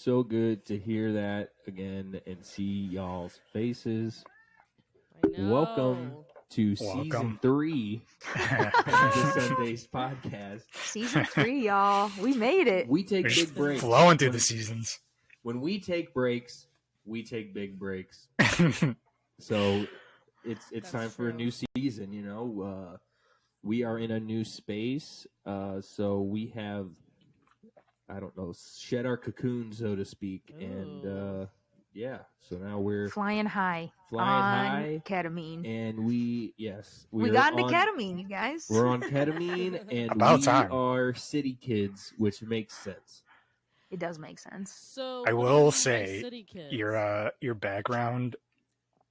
so good to hear that again and see y'all's faces. I know. Welcome to Season 3 of the Sundazed Podcast. Season 3, y'all. We made it. We take big breaks. Flowing through the seasons. When we take breaks, we take big breaks. So it's time for a new season, you know. We are in a new space, so we have, I don't know, shed our cocoon, so to speak, and so now we're flying high on ketamine, and we got into ketamine, you guys. We're on ketamine, and About we time. are city kids, which makes sense. It does make sense. So I what do will you say City Kids? your background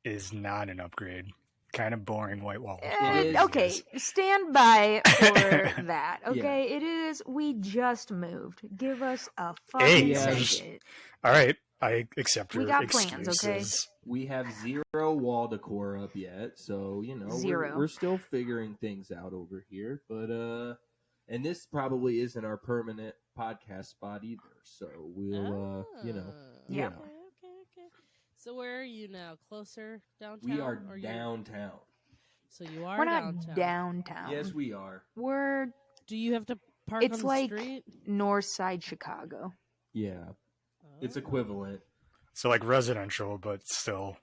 is not an upgrade. Kind of boring white wall. Okay, stand by for that. Okay, It is. We just moved. Give us a fucking second. All right, I accept your We got excuses. plans, okay? We have zero wall decor up yet, so you know we're still figuring things out over here. But and this probably isn't our permanent podcast spot either. So we'll Yeah. Okay. So where are you now? Closer downtown? We are downtown. So you are We're not downtown. Yes, we are. We're. Do you have to park It's on the like street? North Side Chicago. Yeah, it's equivalent. So like residential, but still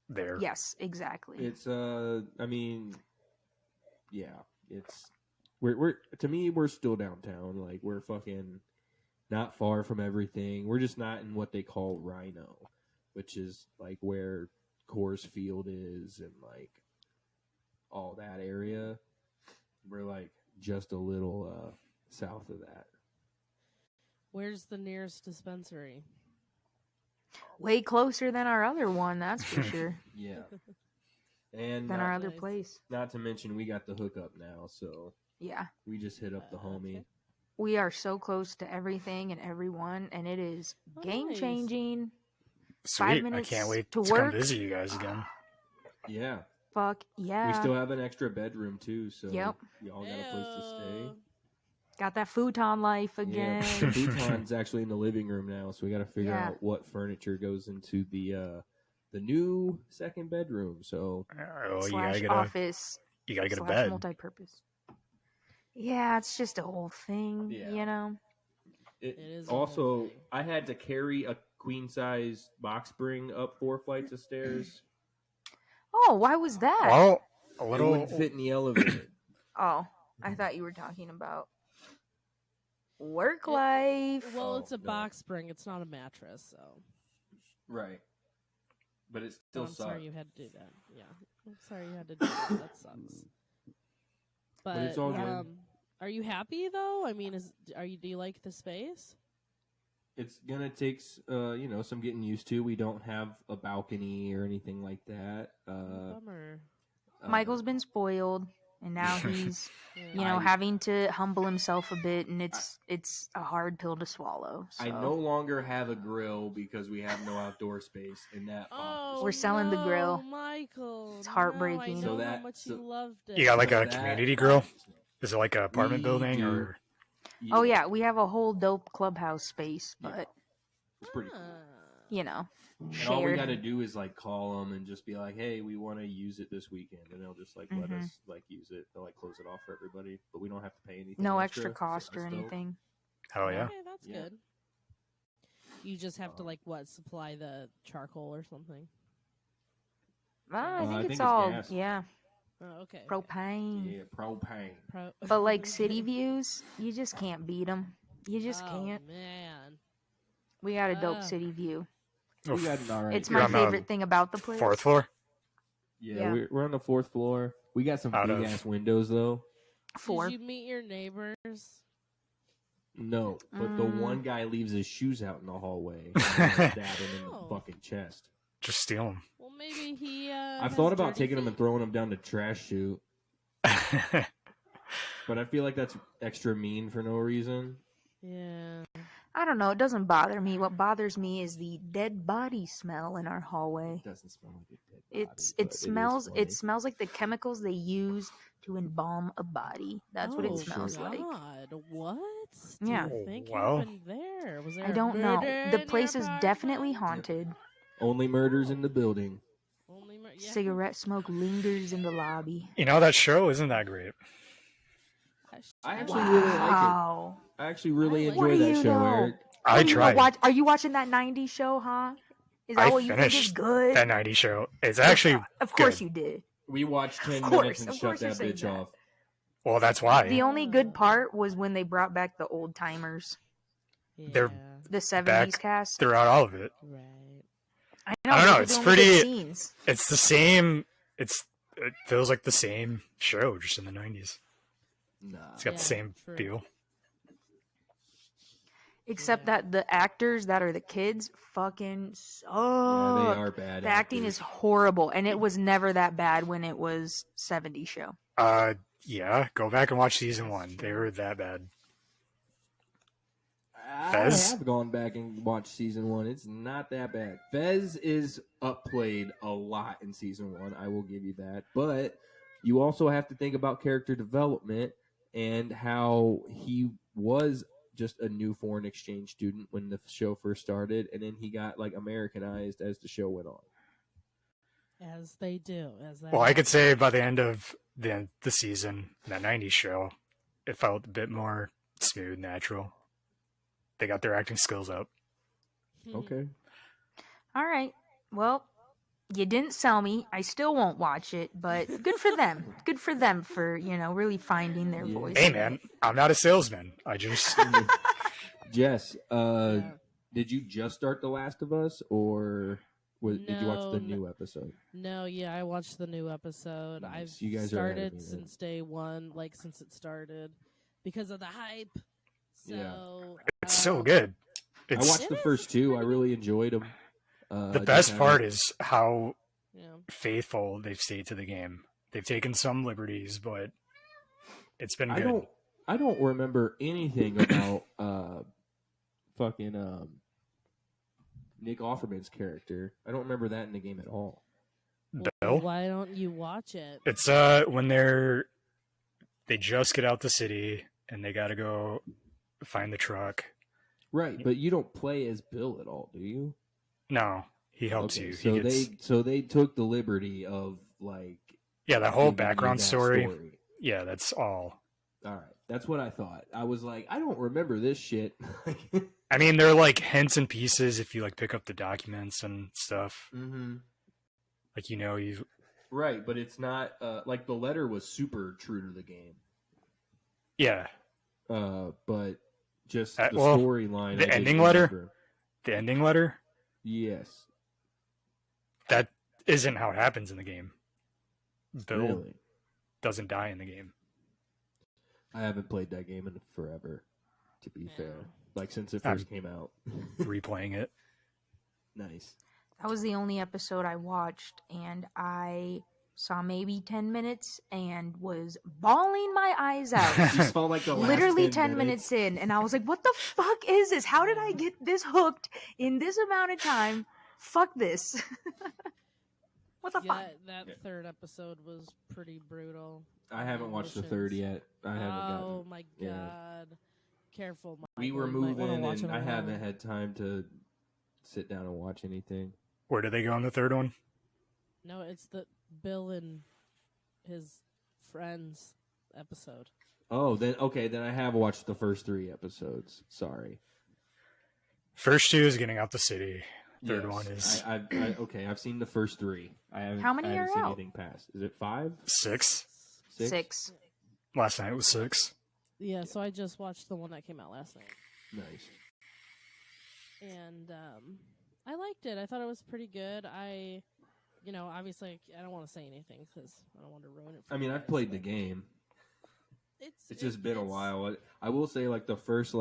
there. Yes, exactly. It's I mean, yeah, it's we're to me we're still downtown. Like we're fucking not far from everything. We're just not in what they call Rhino, which is like where Coors Field is and like all that area. We're like just a little south of that. Where's the nearest dispensary? Way closer than our other one, that's for sure. Yeah. And Than our other place. Not to mention we got the hookup now, so Yeah. we just hit up the homie. Okay. We are so close to everything and everyone, and it is game changing. Sweet. 5 I minutes can't wait to to work. come visit you guys again. Yeah. Fuck yeah. We still have an extra bedroom too, so Yep. y'all got a place to stay. Got that futon life again. Yeah, the futon's actually in the living room now, so we got to figure Yeah. out what furniture goes into the new second bedroom. So Oh, Slash office. you gotta get a slash bed. multi-purpose. Yeah, it's just a whole thing, Yeah. you know? it is a whole also thing. I had to carry a queen size box spring up 4 flights of stairs. Oh, why was that? Well, a It little. wouldn't fit in the elevator. Oh, I thought you were talking about work life. Well, Oh, it's a no. box spring. It's not a mattress, so. Right. But it So still I'm sorry sucks. you had to do that. Yeah. I'm sorry you had to do that. That sucks. But, it's all good. Are you happy though? I mean, do you like the space? It's gonna take some getting used to. We don't have a balcony or anything like that. Bummer. Michael's been spoiled, and now he's, having to humble himself a bit, and it's a hard pill to swallow. So. I no longer have a grill because we have no outdoor space, and that bothers We're selling the grill. Michael. It's heartbreaking. No, I know So how that- much so- you loved it. You got like a That community grill? bothers me. Is it like an apartment We building do. or? Oh yeah, we have a whole dope clubhouse space, Yeah. but It's pretty cool. you know, And all we shared. got to do is like call them and just be like, "Hey, we want to use it this weekend," and they'll just like let Mhm. us like use it. They'll like close it off for everybody, but we don't have to pay anything. No extra so cost or that's dope. anything. Oh yeah. Okay, that's Yeah. good. You just have to supply the charcoal or something. I think I it's think it's all gas. Oh, okay. propane. Yeah, propane. But like city views, you just can't beat them. You just can't. Man. We got a dope Ah. city view. We got an alright. It's You're my on the favorite thing about the place. 4th floor? Yeah, we're on the 4th floor. We got some Out big of- ass windows though. 4. Did you meet your neighbors? No, but the Mm. one guy leaves his shoes out in the hallway. And stab him in the Oh. fucking chest. Just steal them. Well, maybe he. I've thought about taking him and throwing him down the trash chute, but I feel like that's extra mean for no reason. Yeah. I don't know. It doesn't bother me. What bothers me is the dead body smell in our hallway. It doesn't smell like a dead body, but It is smells. funny. It smells like the chemicals they use to to embalm a body. That's what it smells like. What? Yeah. Do you think Well, happened there? Was there I a don't know. murder The in place your is definitely apartment? haunted. Only murders in the building. Yeah. Cigarette smoke lingers in the lobby. You know, that show isn't that great. I actually really like it. Wow. I actually really I like What enjoy do that you show, know? Eric. I What do you know? tried. Are you watching that 90s show, huh? Is that I what you think is finished good? that 90s show. It's actually Of course good. you did. We watched 10 Of minutes course, and of shut course you're that saying bitch that. off. Well, that's why. The only good part was when they brought back the old timers, They're the 70s back cast. throughout all of it. Right. I know. I don't those know, are it's the only good pretty- scenes. It's the same. It feels like the same show, just in the 90s. Nah. It's got the same true. feel. Except that the actors that are the kids fucking suck. Yeah, they are bad. The acting is horrible, and it was never that bad when it was 70s show. Yeah, go back and watch season 1. They were that bad. I Fez? have gone back and watched season 1. It's not that bad. Fez is upplayed a lot in season 1. I will give you that. But you also have to think about character development and how he was just a new foreign exchange student when the show first started, and then he got like Americanized as the show went on. As they do. Well, I could say by the end of the season, that 90s show, it felt a bit more smooth, natural. They got their acting skills up. Okay. All right. Well, you didn't sell me. I still won't watch it, but good for them. Good for them for, really finding their voice. Hey, man, I'm not a salesman. I just... Jess, did you just start The Last of Us, or did you watch the No, new episode? No, yeah, I watched the new episode. Nice. I've You guys are ahead of started me then. since day one, like since it started, because of the hype. So It's so good. I It's watched the first two. I really enjoyed them. the best part is how faithful they've stayed to the game. They've taken some liberties, but it's been good. I don't remember anything about fucking Nick Offerman's character. I don't remember that in the game at all. Bill? Why don't you watch it? It's when they just get out the city and they gotta go find the truck. Right, but you don't play as Bill at all, do you? No, he helps Okay, you. So they took the liberty of the whole giving you background that story. Yeah, that's all. All right, that's what I thought. I was like, I don't remember this shit. I mean, they're like hints and pieces if you like pick up the documents and stuff. Mm-hmm. Like you. Right, but it's not like the letter was super true to the game. Yeah. But just the well, storyline. the ending letter. The ending letter. Yes. That isn't how it happens in the game. Bill Really? doesn't die in the game. I haven't played that game in forever, to be fair. Like since it first came out. Replaying it. Nice. That was the only episode I watched, and I saw maybe 10 minutes and was bawling my eyes out. You saw like the last Literally 10 10 minutes in, and I was like, what the fuck is this? How did I get this hooked in this amount of time? Fuck this. What the fuck? That third episode was pretty brutal. I haven't watched the third yet. I haven't gotten. My yeah. God. Careful, Michael. We were You might wanna moving, watch and it I alone. haven't had time to sit down and watch anything. Where do they go on the third one? No, it's the Bill and his friends episode. Oh, then I have watched the first 3 episodes. Sorry. First 2 is getting out the city. Third Yes. one is I've seen the first 3. I haven't. How many I haven't are seen out? anything past. Is it 5? 6. 6. Last night was 6. Yeah, so I just watched the one that came out last night. Nice. And I liked it. I thought it was pretty good. Obviously, I don't want to say anything because I don't want to ruin it for I mean, you I've guys, played the but game. It's just been a while. I will say, like the first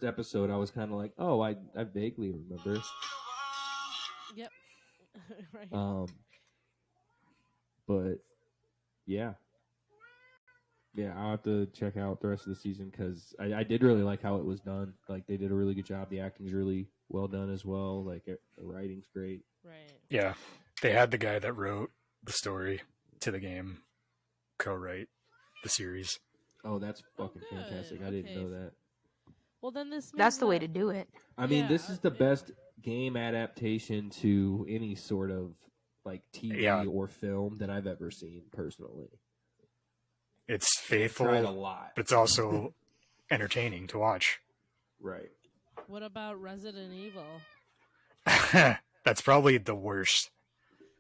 episode, I was kind of like, oh, I vaguely remember. Yep. Right. But yeah, I'll have to check out the rest of the season because I did really like how it was done. Like they did a really good job. The acting's really well done as well. Like the writing's great. Right. Yeah. They had the guy that wrote the story to the game co-write the series. Oh, that's fucking good. fantastic. I didn't know that. Well, then this That's means the way that- to do it. I mean, this Yeah, is the best game adaptation to any sort of like TV or film that I've ever seen personally. It's Tried a faithful, lot. but it's also entertaining to watch. Right. What about Resident Evil? That's probably the worst.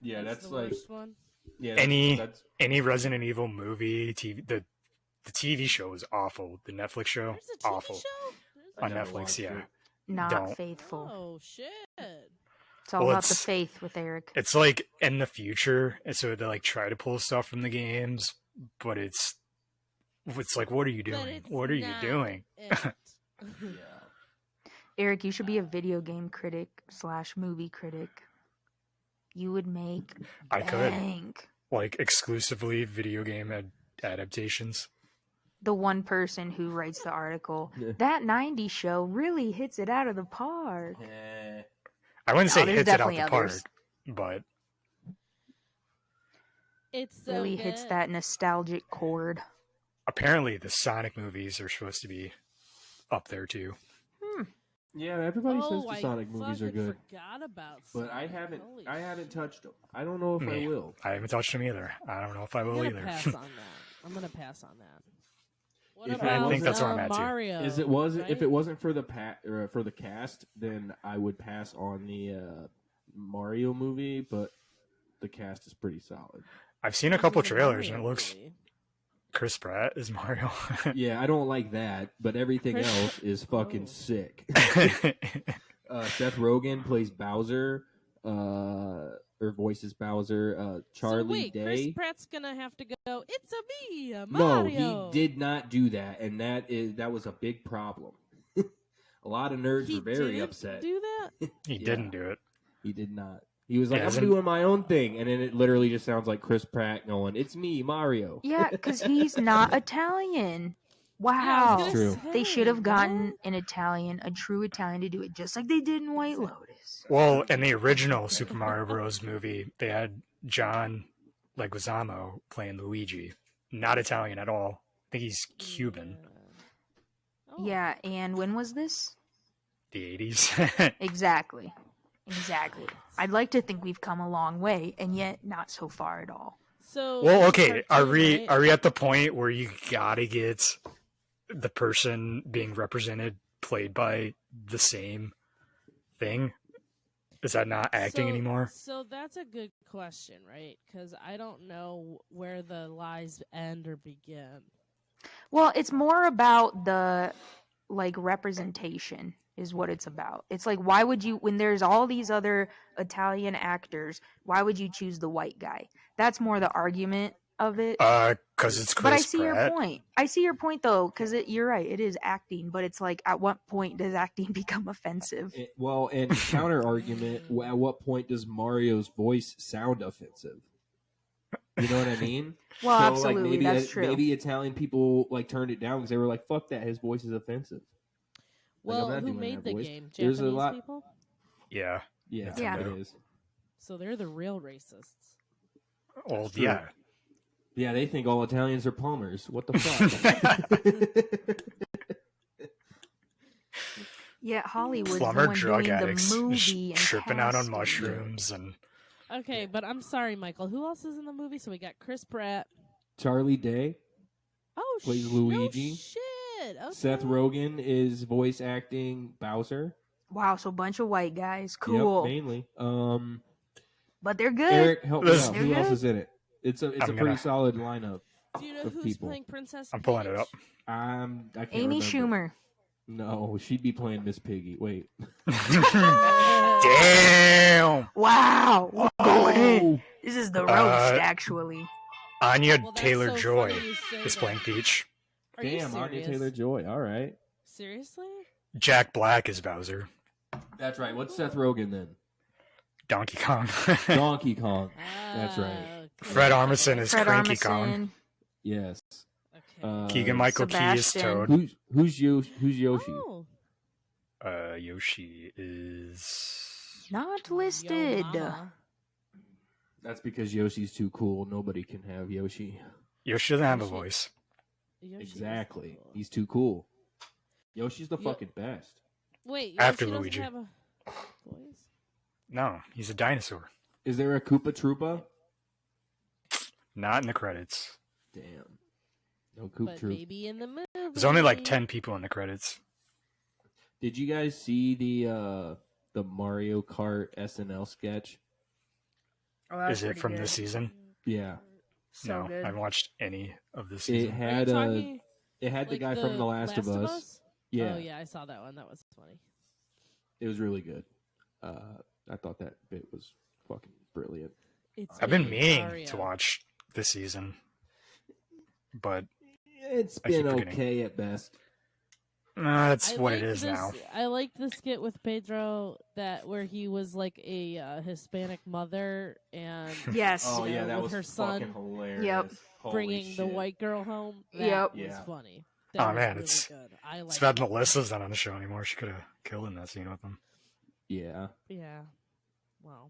Yeah, that's the like worst one. yeah. Any Resident Evil movie, TV, the TV show is awful. The Netflix show, There's a TV awful. show? I On never Netflix, watched yeah. it. Not Don't. faithful. Oh shit! It's all Well, about the it's- faith with Eric. It's like in the future, and so they like try to pull stuff from the games, but it's like, what are you But doing? it's What are you not doing? it. Yeah. Eric, you should be a video game critic / movie critic. You would make I could bank. like exclusively video game adaptations. The one person who writes the article, Yeah. that 90s show really hits it out of the park. I wouldn't say No, there's hits it out definitely the park, others. but It's so Really hits good. that nostalgic chord. apparently the Sonic movies are supposed to be up there too. Yeah, everybody says Oh, the I Sonic movies are fucking good, Forgot about but I Sonic. haven't. Holy I shit. haven't touched them. I don't know if I Me. will. I haven't touched them either. I don't know if I I'm will gonna either. pass on that. I'm gonna pass on that. What If it about I think that's where I'm at, too. Mario? Is it was right? if it wasn't for the for the cast, then I would pass on the Mario movie. But the cast is pretty solid. I've seen a This couple is a trailers Mario and it looks movie. Chris Pratt is Mario. Yeah, I don't like that, but everything Chris- else is fucking Oh. sick. Seth Rogen plays Bowser, or voices Bowser. Charlie so wait, Day. Chris Pratt's gonna have to go. It's a me, No, Mario. he did not do that, and that was a big problem. A lot of nerds He were very didn't upset. Do that? He Yeah. didn't do it. He did not. He was like, Yeah, "I'm isn't- doing my own thing," and then it literally just sounds like Chris Pratt going, "It's me, Mario." Yeah, because he's not Italian. Yeah, I Wow. was gonna True. They say, should have gotten what? an Italian, a true Italian, to do it, just like they did in White Lotus. Well, in the original Super Mario Bros. Movie, they had John Leguizamo playing Luigi. Not Italian at all. I think he's Cuban. Oh. Yeah, and when was this? The 80s. Exactly. Exactly. I'd like to think we've come a long way, and yet not so far at all. So Well, it's a okay. Are cartoon, we right? are we at the point where you gotta get the person being represented played by the same thing? Is that not acting So- anymore? So that's a good question, right? Because I don't know where the lies end or begin. Well, it's more about the representation is what it's about. It's like, why would you, when there's all these other Italian actors, why would you choose the white guy? That's more the argument of it. Because it's Chris But I see Pratt. your point. I see your point though, because you're right. It is acting, but it's like, at what point does acting become offensive? Well, and counter argument: at what point does Mario's voice sound offensive? You know what I mean? Well, So, absolutely, maybe that's true. Maybe Italian people turned it down because they were like, "Fuck that, his voice is offensive." Like, I'm Well, not who doing made that the voice. game? There's Japanese a lot. people? Yeah. Yeah, Yeah. it is. So they're the real racists. Well, That's true. yeah. Yeah, they think all Italians are plumbers. What the fuck? Yeah, Hollywood's the Plumber one drug doing addicts the just movie and tripping out on casting. mushrooms and Okay, but I'm sorry, Michael. Who else is in the movie? So we got Chris Pratt. Charlie Day, Oh, Plays no Luigi. shit. Okay. Seth Rogen is voice acting Bowser. Wow, so a bunch of white guys. Yep, Cool. mainly. But they're good. Eric, help me This- out. Who They're else good. is in it? It's a I'm pretty gonna- solid lineup. Do you know of who's people. playing Princess I'm pulling it Peach? up. I can't Amy remember. Schumer. No, she'd be playing Miss Piggy. Wait. Damn. Wow. We're going in. Oh, This is the roast, Uh, actually. Anya Well, that's Taylor so Joy funny you say is that. playing Peach. Are you damn, Anya serious? Taylor-Joy. All right. Seriously? Jack Black is Bowser. That's right. What's Seth Rogen then? Donkey Kong. Donkey Kong. That's right. Okay. Fred Armisen is Fred Cranky Armisen. Kong. Yes. Okay. Keegan Michael Key is Sebastian. Toad. Who's Yoshi? Oh, Yoshi is Not Yo listed. mama. That's because Yoshi's too cool. Nobody can have Yoshi. Yoshi doesn't have a Yoshi- voice. Yoshi is Exactly. cool. He's too cool. Yoshi's the Yo- fucking best. Wait, After Yoshi Luigi. doesn't have a voice? No, he's a dinosaur. Is there a Koopa Troopa? Not in the credits. Damn. No Koop But Troop. maybe in the movie. There's only like 10 people in the credits. Did you guys see the Mario Kart SNL sketch? Oh, Is it from this season? Yeah. So No, good. I haven't watched any of this It season. had Are you a talking it had the like guy from The Last of Us. Us? Yeah. Oh yeah, I saw that one. That was funny. It was really good. I thought that bit was fucking brilliant. It's I've been me, meaning Mario. to watch this season, but It's I keep been forgetting. okay at best. that's I what it liked is this- now. I liked the skit with Pedro where he was like a Hispanic mother and Yes. Oh you yeah, know, that with was her son fucking hilarious. Yep. Holy bringing the shit. white girl home. That Yep. was Yeah. funny. Oh, That was man, really it's- good. I It's like bad Melissa's not on the show anymore. She could have killed in that scene with him. Yeah. Yeah. Wow.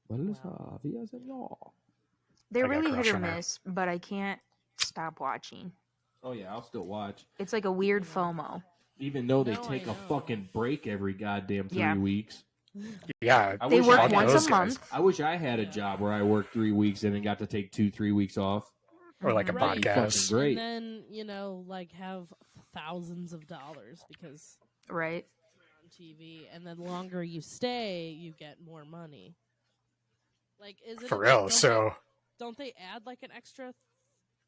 Melissa Villaseñor. They're I got a really hit crush or on her. miss, but I can't stop watching. Oh yeah, I'll still watch. It's like a weird FOMO. Even though they No, I take a know. fucking break every goddamn 3 Yeah. weeks. Yeah, I They wish work I had once those a guys. month. I wish I had a Yeah. job where I worked 3 weeks and then got to take 2-3 weeks off. or like a Right. podcast. Fucking great. And then, like have thousands of dollars because Right? you're on TV, and the longer you stay, you get more money. Like, is it For a- real. don't So don't they add like an extra?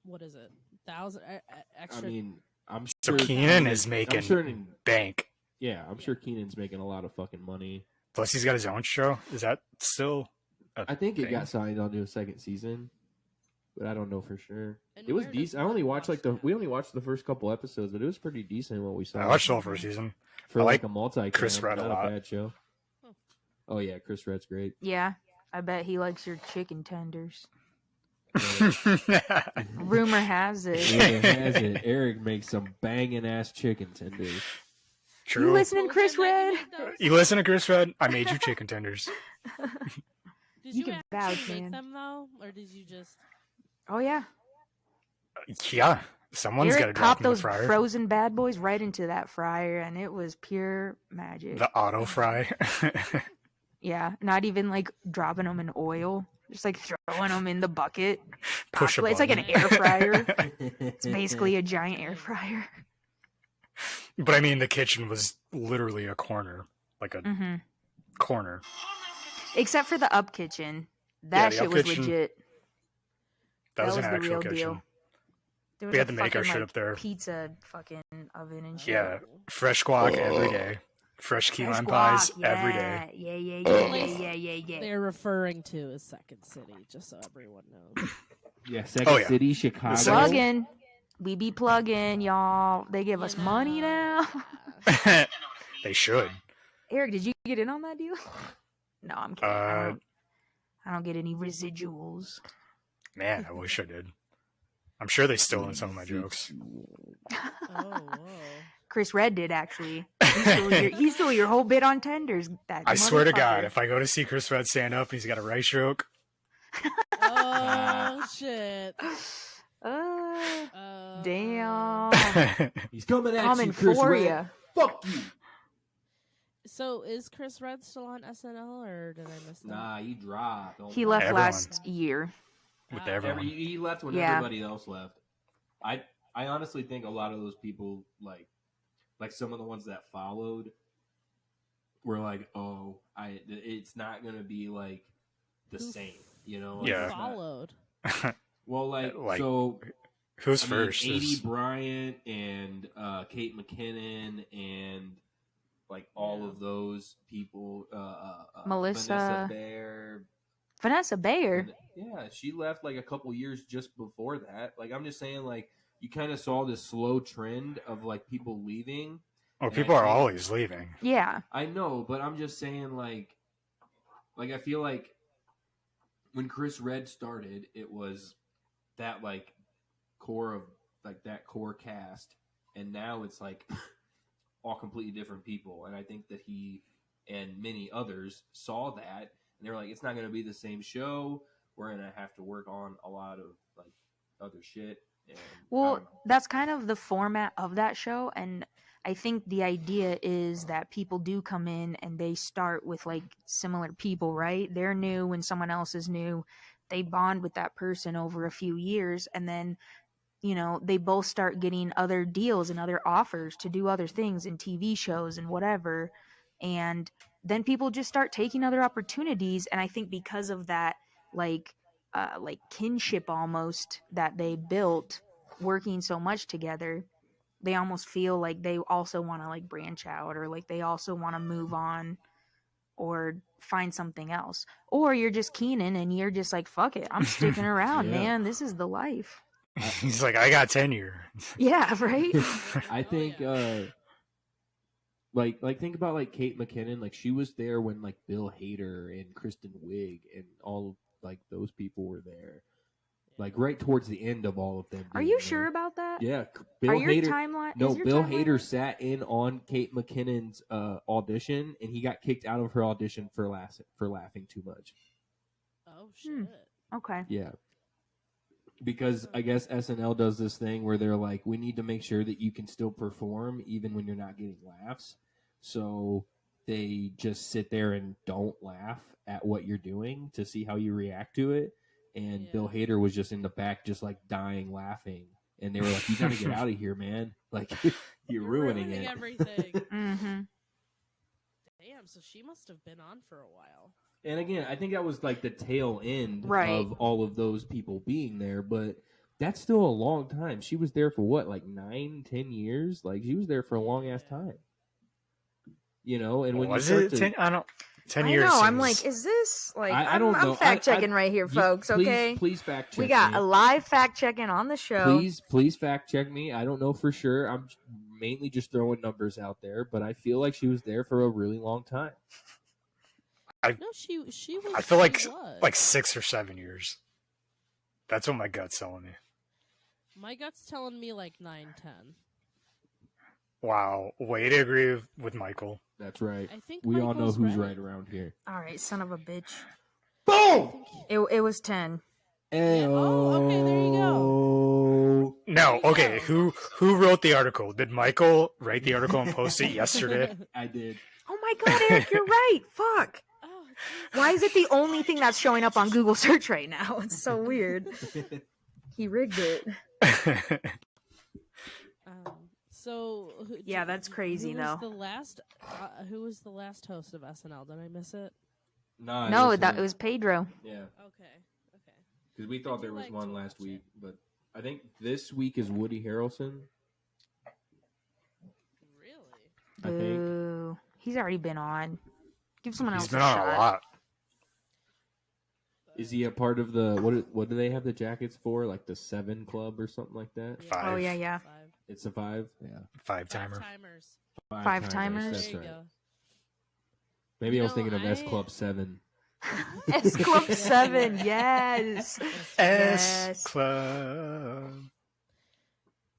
What is it? 1,000 I extra? mean, I'm So sure Keenan is I'm making sure, bank. yeah, I'm sure Keenan's making a lot of fucking money. Plus, he's got his own show. Is that still? I think it thing? got signed onto a second season, but I don't know for sure. And It was where does decent. I only one watched watch that? we only watched the first couple episodes, but it was pretty decent what we saw. I watched the whole first season. for I like like a multi. Chris Redd a not lot. a bad show. Huh. Oh yeah, Chris Redd's great. Yeah. I bet he likes your chicken tenders. Right. Rumor has it. Rumor has it, Eric makes some banging ass chicken tenders. You True. listening, Well, Chris can I Red? make those? You listen to Chris Red? I made you chicken tenders. Did You you, can actually vouch, make man. them though, or did you just? Oh yeah. Yeah, someone's got to Eric drop popped in the those fryer. frozen bad boys right into that fryer, and it was pure magic. The auto fry. Yeah, not even like dropping them in oil, just like throwing them in the bucket. Push a It's like an button. air fryer. It's basically a giant air fryer. But I mean, the kitchen was literally a corner, like a Hmm corner. Except for the up kitchen, that the shit up was kitchen- legit. That was an the actual real kitchen. deal. There was We a had to make our fucking, shit like, up there. Pizza fucking oven and shit. Yeah, fresh guac every day. Fresh key Fresh lime pies guac, every day. Yeah, yeah, Place yeah. They're referring to as Second City, just so everyone knows. Yeah, Second Oh, yeah. City, Chicago. Second- Plugging. We be plugging, y'all. They give us money now. They should. Eric, did you get in on that deal? No, I'm kidding. Uh, I don't get any residuals. Man, I wish I did. I'm sure they stole in some of my jokes. Oh, whoa. Chris Red did actually. He stole your whole bit on tenders. That I swear to God, motherfucker. if I go to see Chris Red stand up, he's got a rice joke. Oh shit. Uh, damn. He's coming at Coming you, Chris for Red. ya. Fuck you. So is Chris Red still on SNL, or did I miss that? Nah, he dropped. Don't He worry. left Everyone. last year. With Wow. everyone. He left when Yeah. everybody else left. I honestly think a lot of those people, like some of the ones that followed, were like, oh, it's not gonna be like the Who- same, you know? Yeah. it's not- Followed. Well, like Like, so. Who's I mean, first? 80 Is- Bryant and Kate McKinnon and like all Yeah. of those people. Melissa. Vanessa Bayer. Vanessa Bayer. Yeah, she left like a couple years just before that. Like I'm just saying, like you kind of saw this slow trend of like people leaving. well, and people I are think- always leaving. Yeah. I know, but I'm just saying, like I feel like when Chris Red started, it was that like core of like that core cast, and now it's like all completely different people. And I think that he and many others saw that, and they were like, it's not going to be the same show. we're gonna have to work on a lot of like other shit. And Well, that's kind of the format of that show, and I think the idea is that people do come in and they start with like similar people, right? They're new when someone else is new. They bond with that person over a few years, and then they both start getting other deals and other offers to do other things in TV shows and whatever. And then people just start taking other opportunities. And I think because of that, like kinship almost that they built working so much together, they almost feel like they also want to like branch out, or like they also want to move on or find something else. Or you're just Keenan and you're just like, fuck it, I'm sticking around, Yeah. man. This is the life. He's like, I got tenure. Yeah, right? I think like think about like Kate McKinnon, like she was there when like Bill Hader and Kristen Wiig and all like those people were there. Like right towards the end of all of them. Are you sure about that? Yeah. Bill Hader, timeline? No, Bill Hader sat in on Kate McKinnon's audition, and he got kicked out of her audition for laughing too much. Oh shit. Okay. Yeah. Because I guess SNL does this thing where they're like, we need to make sure that you can still perform even when you're not getting laughs. So they just sit there and don't laugh at what you're doing to see how you react to it. And Bill Hader was just in the back, just like dying laughing. And they were like, you got to get out of here, man. Like, you're ruining it. Everything. Mm-hmm. Damn, so she must have been on for a while. And again, I think that was like the tail end Right. of all of those people being there, but that's still a long time. She was there for what, like 9-10 years? Like she was there for a long ass time. And when was you it start 10? I don't. 10 I years. know. I'm seems- like, is this like? I don't know. I'm fact checking right here, folks. please, Okay. please fact check. We got me. a live fact checking on the show. Please fact check me. I don't know for sure. I'm mainly just throwing numbers out there, but I feel like she was there for a really long time. No, she was. I feel like she was. like 6 or 7 years. That's what my gut's telling me. My gut's telling me like 9-10. Wow, way to agree with Michael. That's right. I think We all know Michael's who's right around here. All right, son of a bitch. Boom! It was 10. Oh, okay, there you go. No, There you okay. go. Who wrote the article? Did Michael write the article and post it yesterday? I did. Oh my god, Eric, you're right. Fuck. Oh, Why is it the only thing that's showing up on Google search right now? It's so weird. He rigged it. so Yeah, that's crazy, who was though. The last, who was the last host of SNL? Did I miss it? No, it was Pedro. Yeah, Okay. because we thought there was like one to last watch it. week, but I think this week is Woody Harrelson. Really? I think. Boo. He's already been on. Give someone else He's been a on shot. a lot. Is he a part of the what do they have the jackets for? Like the 7 Club or something like that? Yeah. 5. Oh, yeah. 5. It's a 5. Yeah, 5-timer. Timers. Five timers? That's There you right. go. Maybe I was No, thinking of S I- Club 7. S Club 7, yes. S Club.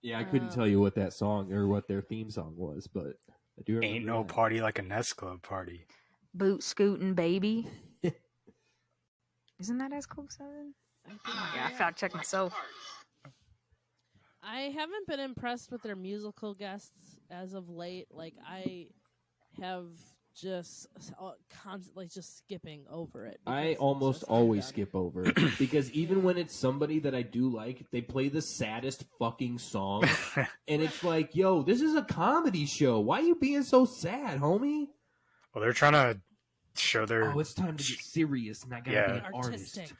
Yeah, I couldn't tell you what that song or what their theme song was, but I do remember. Ain't no that. party like a Nest Club party. Boot scooting, baby. Isn't that S Club 7? Yeah, I fact checked myself. I haven't been impressed with their musical guests as of late. Like I have just constantly just skipping over it. I because it's almost just always undone. skip over because even when it's somebody that I do like, they play the saddest fucking song, and it's like, yo, this is a comedy show. Why are you being so sad, homie? Well, they're trying to show their Oh, it's time to get serious, and I gotta Yeah. be an artist. Artistic.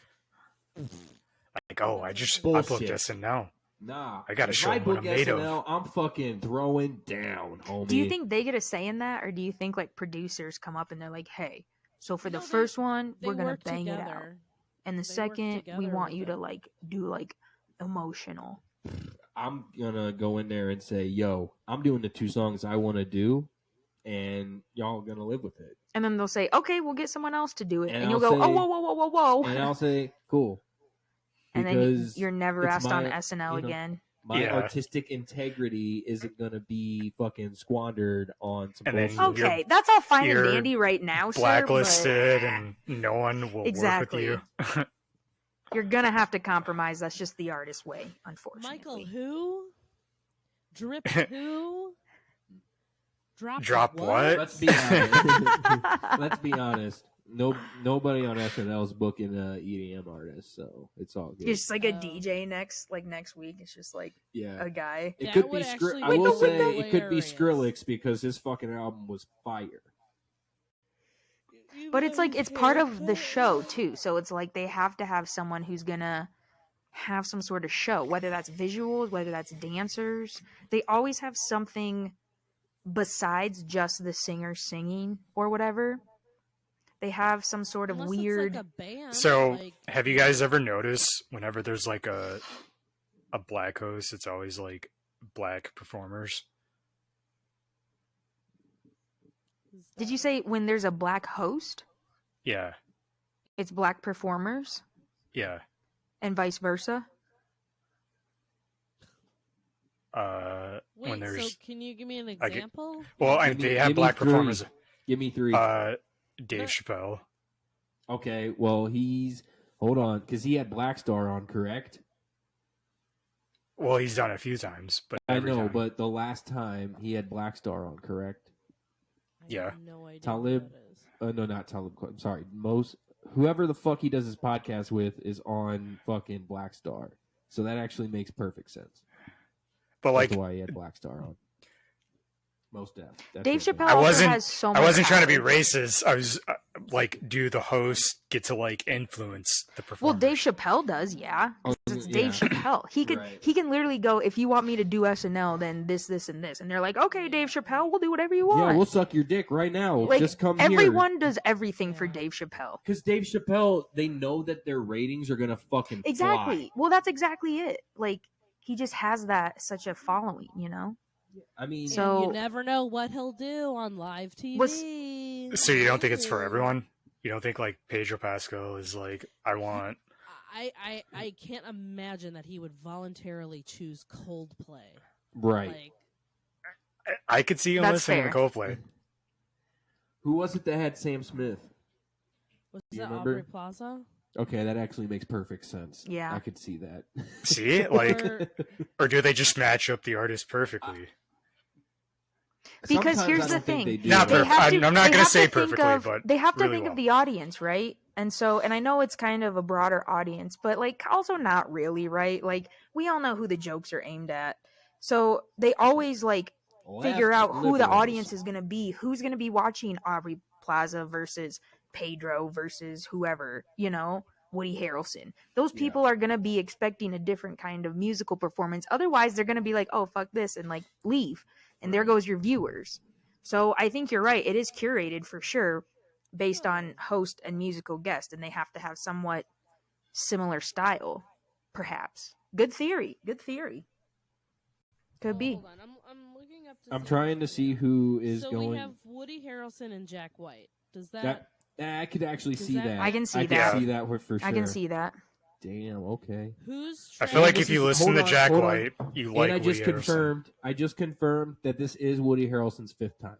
like, oh, I booked Bullshit. this and now Nah, I gotta if show I 'em what book I'm made of. SNL, I'm fucking throwing down, homie. Do you think they get a say in that, or do you think like producers come up and they're like, "Hey, so for the No, they- first one, They we're gonna work bang it out, together. and the They work second, we together want with you to it. like do like emotional." I'm gonna go in there and say, yo, I'm doing the 2 songs I want to do, and y'all gonna live with it. And then they'll say, "Okay, we'll get someone else to do it," And and you'll I'll go, say- "Oh, whoa, whoa, whoa, whoa, whoa," And I'll say, cool. and then Because you're never it's asked on my- SNL you know, again. my Yeah. artistic integrity isn't gonna be fucking squandered on some And then bullshit. you're- Okay, that's all fine and you're dandy right now, sir, blacklisted but- and no one will Exactly. work with you. You're gonna have to compromise. That's just the artist way, unfortunately. Michael who? Drip who? Drop what? Let's be honest. Let's be honest. Nobody on SNL is booking an EDM artist, so it's all good. It's just like a DJ next week. It's just like Yeah, a guy. it That could would be. actually I be will say hilarious. it could be Skrillex because his fucking album was fire. But it's like it's part of the show too. So it's like they have to have someone who's gonna have some sort of show, whether that's visuals, whether that's dancers. They always have something besides just the singer singing or whatever. They have some sort of Unless weird. It's like a band, So, like, have you guys ever noticed whenever there's like a black host, it's always like black performers? is Did that- you say when there's a black host, Yeah, it's black performers, yeah. and vice versa? Wait, When there's so can you give me an I get- example? Give they me have black three. performers. Give me three. Dave Chappelle. Okay, well hold on, because he had Black Star on, correct? Well, he's done it a few times, but I every know, time. but the last time he had Black Star on, correct? I Yeah. have no idea Talib- who that is. No, not Talib. I'm sorry. Whoever the fuck he does his podcast with is on fucking Black Star, so that actually makes perfect sense. But like, That's why he had Black Star on. Most deaf. That's Dave what it Chappelle is. I also wasn't- has so much. I wasn't trying to be talent. racist. I was like, do the hosts get to like influence the Well, performers? Dave Chappelle does, yeah. Oh, It's yeah. Dave Chappelle. He Right. can literally go, if you want me to do SNL, then this, and this, and they're like, okay, Dave Chappelle, we'll do whatever you want. Yeah, we'll suck your dick right now. like Just come here. everyone does everything for Yeah. Dave Chappelle. Because Dave Chappelle, they know that their ratings are gonna fucking Exactly. fly. Well, that's exactly it. Like he just has that such a following, you know. I mean, So- And you never know what he'll do on live TV. So you don't think it's for everyone? You don't think like Pedro Pascal is like, I want? I can't imagine that he would voluntarily choose Coldplay. right? Like, I could see him That's listening fair. to Coldplay. Who was it that had Sam Smith? was Do you that remember? Aubrey Plaza? Okay, that actually makes perfect sense. Yeah. I could see that. See, like, Or- or do they just match up the artist perfectly? Because Sometimes here's I the don't think thing. they do Not that. perfect. I'm not they gonna have say to think perfectly, of- but they have to really think well. of the audience, right? And I know it's kind of a broader audience, but like also not really, right? Like we all know who the jokes are aimed at. So they always like figure out who the audience is going to be, who's going to be watching Aubrey Plaza versus Pedro versus whoever, you know, Woody Harrelson. Those Yeah. people are going to be expecting a different kind of musical performance. Otherwise, they're going to be like, oh, fuck this, and like leave. And there goes your viewers. So I think you're right. It is curated for sure based on host and musical guest, and they have to have somewhat similar style, perhaps. Good theory. Good theory. Could be. Hold on, I'm looking up. To I'm see trying to who's see there. who is So going. we have Woody Harrelson and Jack White. Does that? I could actually Does see that- that. I can see I that. can see that for sure. I can see that. Damn. Okay. Who's? I feel like this if you is- listen hold to on, Jack hold on. White, you like And I just Woody Harrelson. confirmed that this is Woody Harrelson's 5th time,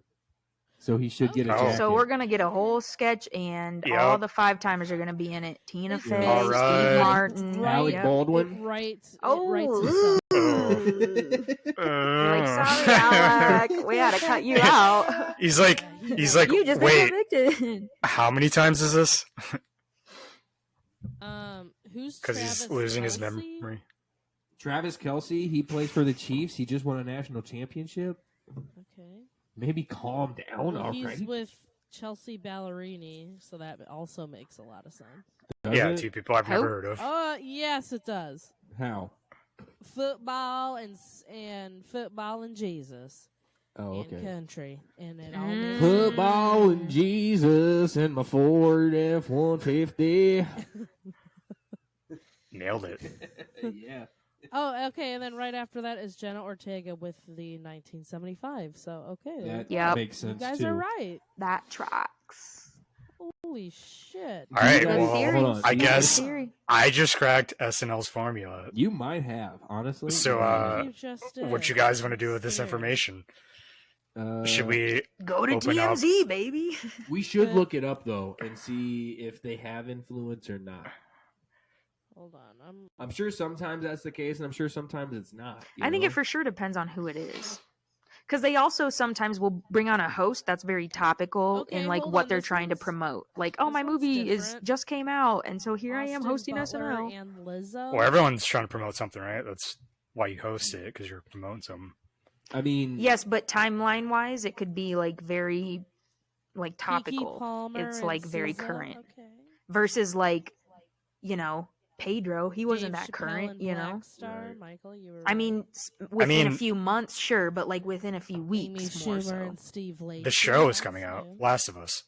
so he should get a Oh. jacket. So we're gonna get a whole sketch, and Yep. all the 5-timers are gonna be in it. Tina It's Fey, All Steve right. Martin, Alec yep. Baldwin. It writes. Oh, it writes itself. You're like, sorry, Alec, we had to cut you out. He's like, You just wait, got evicted. how many times is this? Who's? Because he's Travis losing his Kelce? memory. Travis Kelsey, he plays for the Chiefs. He just won a national championship. Okay. Maybe calm down Well, he's already. with Chelsea Ballerini, so that also makes a lot of sense. Does Yeah, it? 2 people I've Who? never heard of. Yes, it does. How? Football and football and Jesus Oh, and okay. country, and it all Mm. makes Football and Jesus and my Ford F-150. Nailed it. Yeah. Oh, okay, and then right after that is Jenna Ortega with the 1975. So okay, That Yep. makes you sense guys too. are right. That tracks. Holy shit! All right, Good well, theory. hold on. I You- guess Theory. I just cracked SNL's formula. You might have, honestly. So, You just did. What you guys want to do with this Serious. information? Uh, Should we? Go to Open up. TMZ, baby. We should look it up though and see if they have influence or not. Hold on. I'm sure sometimes that's the case, and I'm sure sometimes it's not. I think it for sure depends on who it is. Because they also sometimes will bring on a host that's very topical Okay, in like hold what on, they're this trying to one's- promote. Like, oh, this my one's movie different. just came out, and so here I am Austin hosting Butler SNL. and Lizzo. Well, everyone's trying to promote something, right? That's why you host it, because you're promoting something. I mean, Yes, but timeline wise, it could be like very like Keke topical. Palmer It's and like very SZA. current. Okay. Versus like, you know, Pedro, he wasn't Dave that Chappelle current, and you know. Black Star. Right. Michael, you were I right. mean, within a mean- few months, sure, but like within a few Amy weeks, more Schumer so. and Steve Lacy. The show is yes, coming out. yes. Last of Us.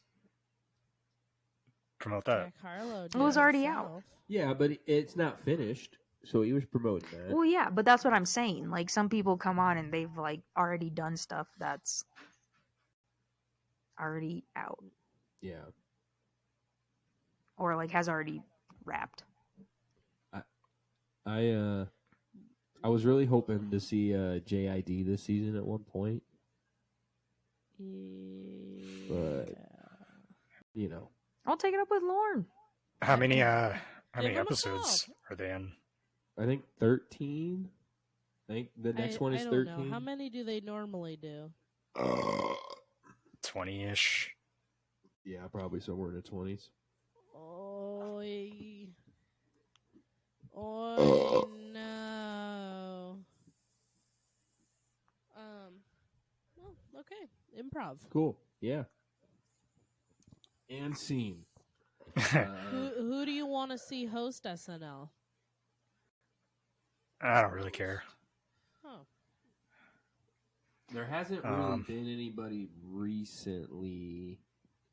Promote that. Jack Harlow. It was did already himself. out. yeah, but it's not finished, so he was promoting that. Well, yeah, but that's what I'm saying. Like some people come on and they've like already done stuff that's already out Yeah, or like has already wrapped. I was really hoping to see JID this season at one point, but you know, I'll take it up with Lorne. How many Give many him a episodes are they in? I think 13. I think the next one is I don't 13. know. How many do they normally do? 20-ish. Yeah, probably somewhere in the 20s. Oh no. Well, okay. Improv. Cool. Yeah. And scene. Who do you want to see host SNL? I don't really care. Oh. There hasn't really Um, been anybody recently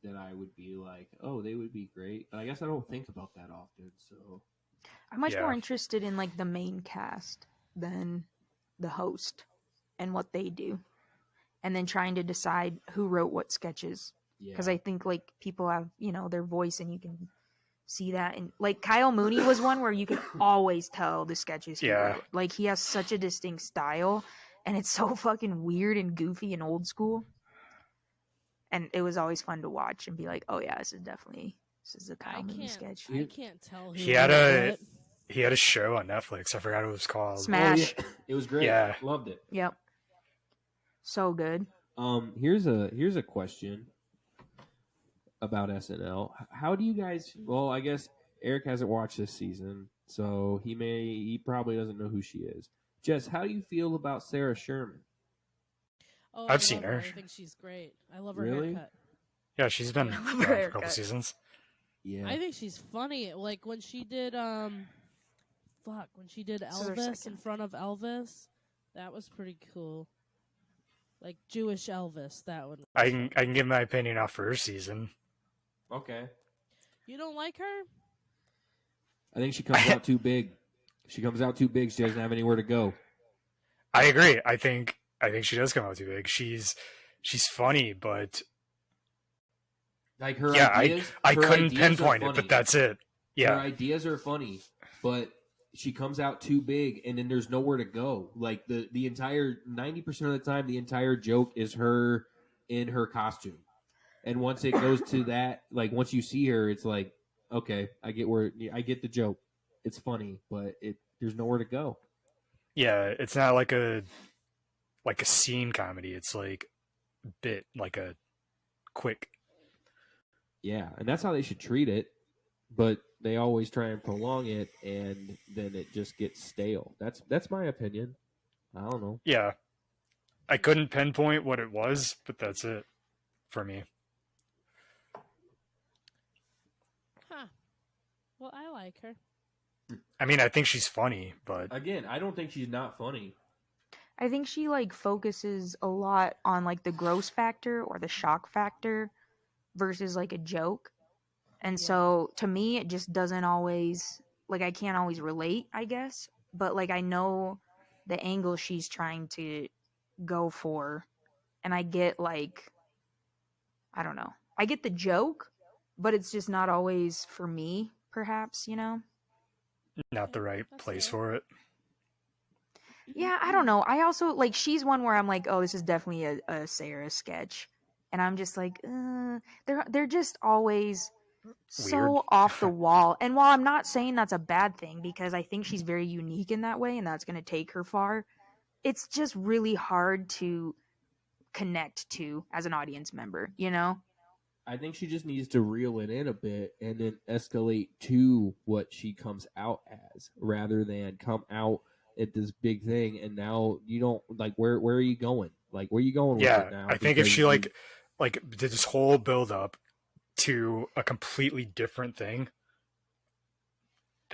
that I would be like, oh, they would be great. I guess I don't think about that often, so. I'm much Yeah. more interested in like the main cast than the host and what they do, and then trying to decide who wrote what sketches. Yeah. Because I think like people have their voice, and you can see that. And like Kyle Mooney was one where you could always tell the sketches he Yeah. wrote. Like he has such a distinct style, and it's so fucking weird and goofy and old school. And it was always fun to watch and be like, oh yeah, this is a Kyle Mooney sketch. I can't tell who He had wrote what. He had a show on Netflix. I forgot what it was called. Smash. Oh, yeah. It was great. Yeah. Loved it. Yep. So good. Here's a question about SNL. How do you guys? Well, I guess Eric hasn't watched this season, so he probably doesn't know who she is. Jess, how do you feel about Sarah Sherman? Oh, I've I seen love her. I think she's great. I love her Really? haircut. Yeah, she's been I love around her for a couple haircut. seasons. Yeah. I think she's funny. Like when she did when she did This is her Elvis in second. front of Elvis, that was pretty cool. Like Jewish Elvis, that one. was I fun. can give my opinion off for her season. Okay. You don't like her? I think she comes out too big. She comes out too big. She doesn't have anywhere to go. I agree. I think she does come out too big. She's funny, but Like her yeah, ideas. I her couldn't ideas are pinpoint it, funny. but that's it. Her Yeah, ideas are funny, but she comes out too big, and then there's nowhere to go. Like the entire 90% of the time, the entire joke is her in her costume, and once it goes to that, like once you see her, it's like, okay, I get the joke. It's funny, but there's nowhere to go. yeah. It's not like a scene comedy. It's like bit, like a quick. Yeah, and that's how they should treat it. But they always try and prolong it, and then it just gets stale. That's my opinion. I don't know. Yeah, I couldn't pinpoint what it was, but that's it for me. Huh. Well, I like her. I mean, I think she's funny, but Again, I don't think she's not funny. I think she like focuses a lot on like the gross factor or the shock factor versus like a joke. And Yeah. so to me it just doesn't always like I can't always relate, I guess, but like I know the angle she's trying to go for, and I get like I don't know. I get the joke, but it's just not always for me, perhaps, not the right That's place fair. for it. Yeah, I don't know. I also like she's one where I'm like, oh, this is definitely a Sarah sketch, and I'm just like, they're just always so off the wall. And while I'm not saying that's a bad thing, because I think she's very unique in that way and that's going to take her far, it's just really hard to connect to as an audience member, you know? I think she just needs to reel it in a bit and then escalate to what she comes out as, rather than come out at this big thing and now you don't like where are you going? Like where are you going with it now? I think if she like did this whole build up to a completely different thing,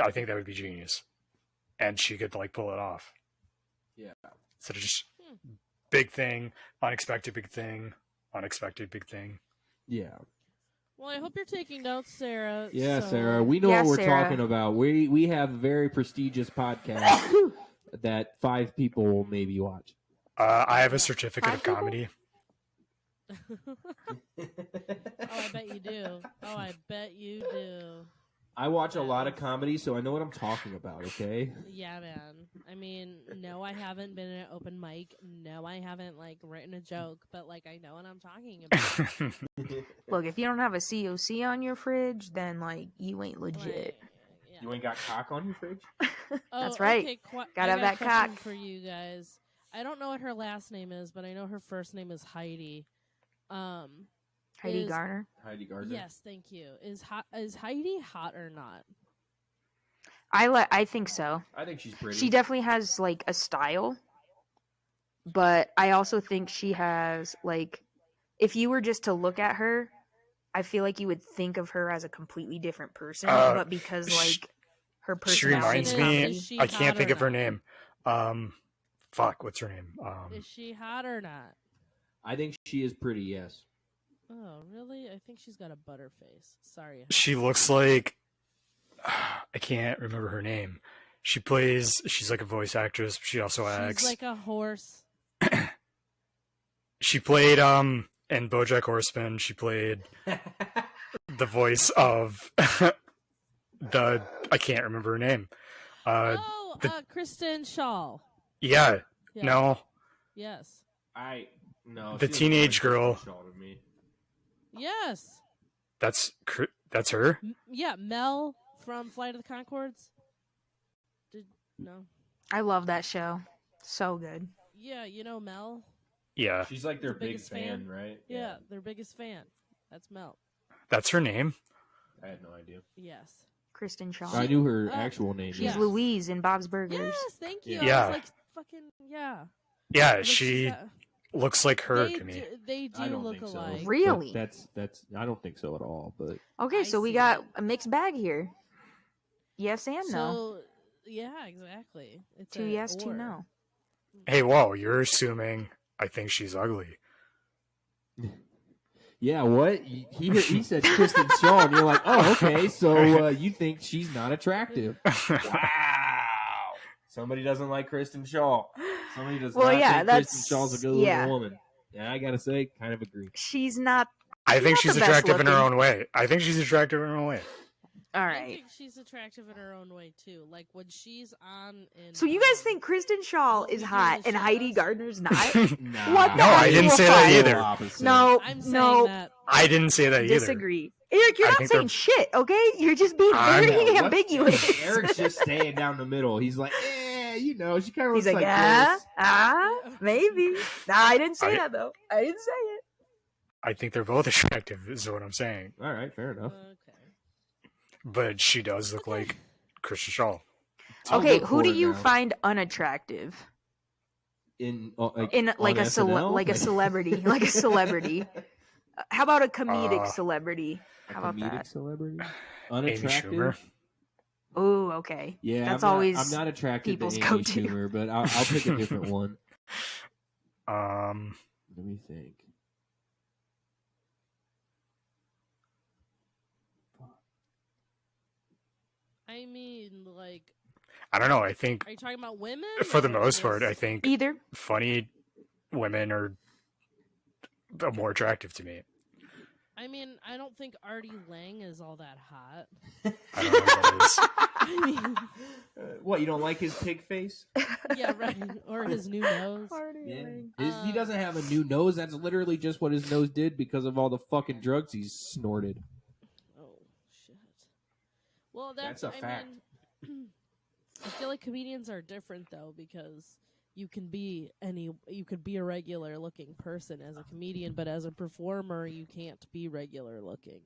I think that would be genius, and she could like pull it off. Yeah. Instead of just big thing, unexpected big thing, unexpected big thing. Yeah. Well, I hope you're taking notes, Sarah. Yeah, so... Sarah. We know Yeah, what we're Sarah. talking about. We have a very prestigious podcast that 5 people will maybe watch. I have a certificate 5 of people? comedy. Oh, I bet you do. Oh, I bet you do. I watch a lot of comedy, so I know what I'm talking about, okay? Yeah, man. I mean, no, I haven't been at an open mic. No, I haven't, like, written a joke, but, like, I know what I'm talking about. Look, if you don't have a COC on your fridge, then, like, you ain't legit. Like, yeah. You ain't got cock on your fridge? That's right. Okay, Gotta have that question cock. for you guys. I don't know what her last name is, but I know her first name is Heidi. Heidi is- Garner. Heidi Gardner? Yes, thank you. Is Heidi hot or not? I think so. I think she's pretty. She definitely has like a style, but I also think she has like, if you were just to look at her, I feel like you would think of her as a completely different person. But because like her She personality, reminds Is me. she I can't hot think or of her not? name. Fuck, what's her name? Is she hot or not? I think she is pretty, yes. Oh, really? I think she's got a butter face. Sorry. She looks like I can't remember her name. She's like a voice actress. She also acts. She's like a horse. She played in BoJack Horseman. She played the voice of the I can't remember her name. Kristen Shaw. Yeah, Yeah. no, Yes. No. The she doesn't teenage look like girl. Kristen Shaw to me. Yes. that's her. Yeah, Mel from Flight of the Conchords. No. I love that show. So good. Yeah, you know Mel. Yeah, She's like their The big biggest fan, fan? right? Yeah, their biggest fan. That's Mel. that's her name. I had no idea. Yes. Kristen Shaw. I knew her Uh, actual name. She's Yeah. Louise in Bob's Burgers. Yes, thank you. Yeah. I was like, fucking, yeah. Yeah, Like, she she's got- looks like her they to me. They do I don't look think so. alike. Really? But that's. I don't think so at all. But Okay, I so we see got it. a mixed bag here. Yes and no. So, yeah, exactly. It's 2 a yes, 2 or. no. Hey, whoa, you're assuming I think she's ugly. yeah, what he said Kristen Shaw, and you're like, oh, okay. So you think she's not attractive? Wow. Somebody doesn't like Kristen Shaw. Somebody does Well, not yeah, think that's- Kristen Shaw's a good looking yeah. woman. Yeah, I gotta say, kind of agree. She's not. I think not she's the best attractive in her looking. own way. I think she's attractive in her own way. All I right. think she's attractive in her own way too. Like when she's on. So you guys think Kristen Shaw What is we do hot in and the Heidi shadows? Gardner's not? Nah, What the No, I didn't say that actual either. Opposite. No, I'm saying no. that. I didn't say that either. Disagree. Eric, you're I not think saying they're- shit, okay? You're just being I know. very What- ambiguous. Eric's just staying down the middle. He's like, she kind of He's looks like, this. maybe. Nah, I didn't say I- that though. I didn't say it. I think they're both attractive, is what I'm saying. All right, fair enough. Okay. But she does look like Kristen Shaw. I'll Okay, look who for do it you now. find unattractive in in like on a SNL? like a celebrity, like a celebrity? How about a comedic celebrity? A How about comedic that? celebrity? Amy Unattractive? Schumer. Oh, okay. Yeah, That's I'm always I'm not attracted people's to Amy go-to. Schumer, but I'll pick a different one. Let me think. I mean, like, I don't know. I think are you talking about women? for the or most part, I just- think either. funny women are more attractive to me. I mean, I don't think Artie Lang is all that hot. I don't know what that is. I mean, What, you don't like his pig face? yeah, right. Or his new nose. He doesn't have a new nose. That's literally just what his nose did because of all the fucking drugs he's snorted. Oh. Well, That's a fact. mean, I feel like comedians are different though because you could be a regular looking person as a comedian, but as a performer, you can't be regular looking.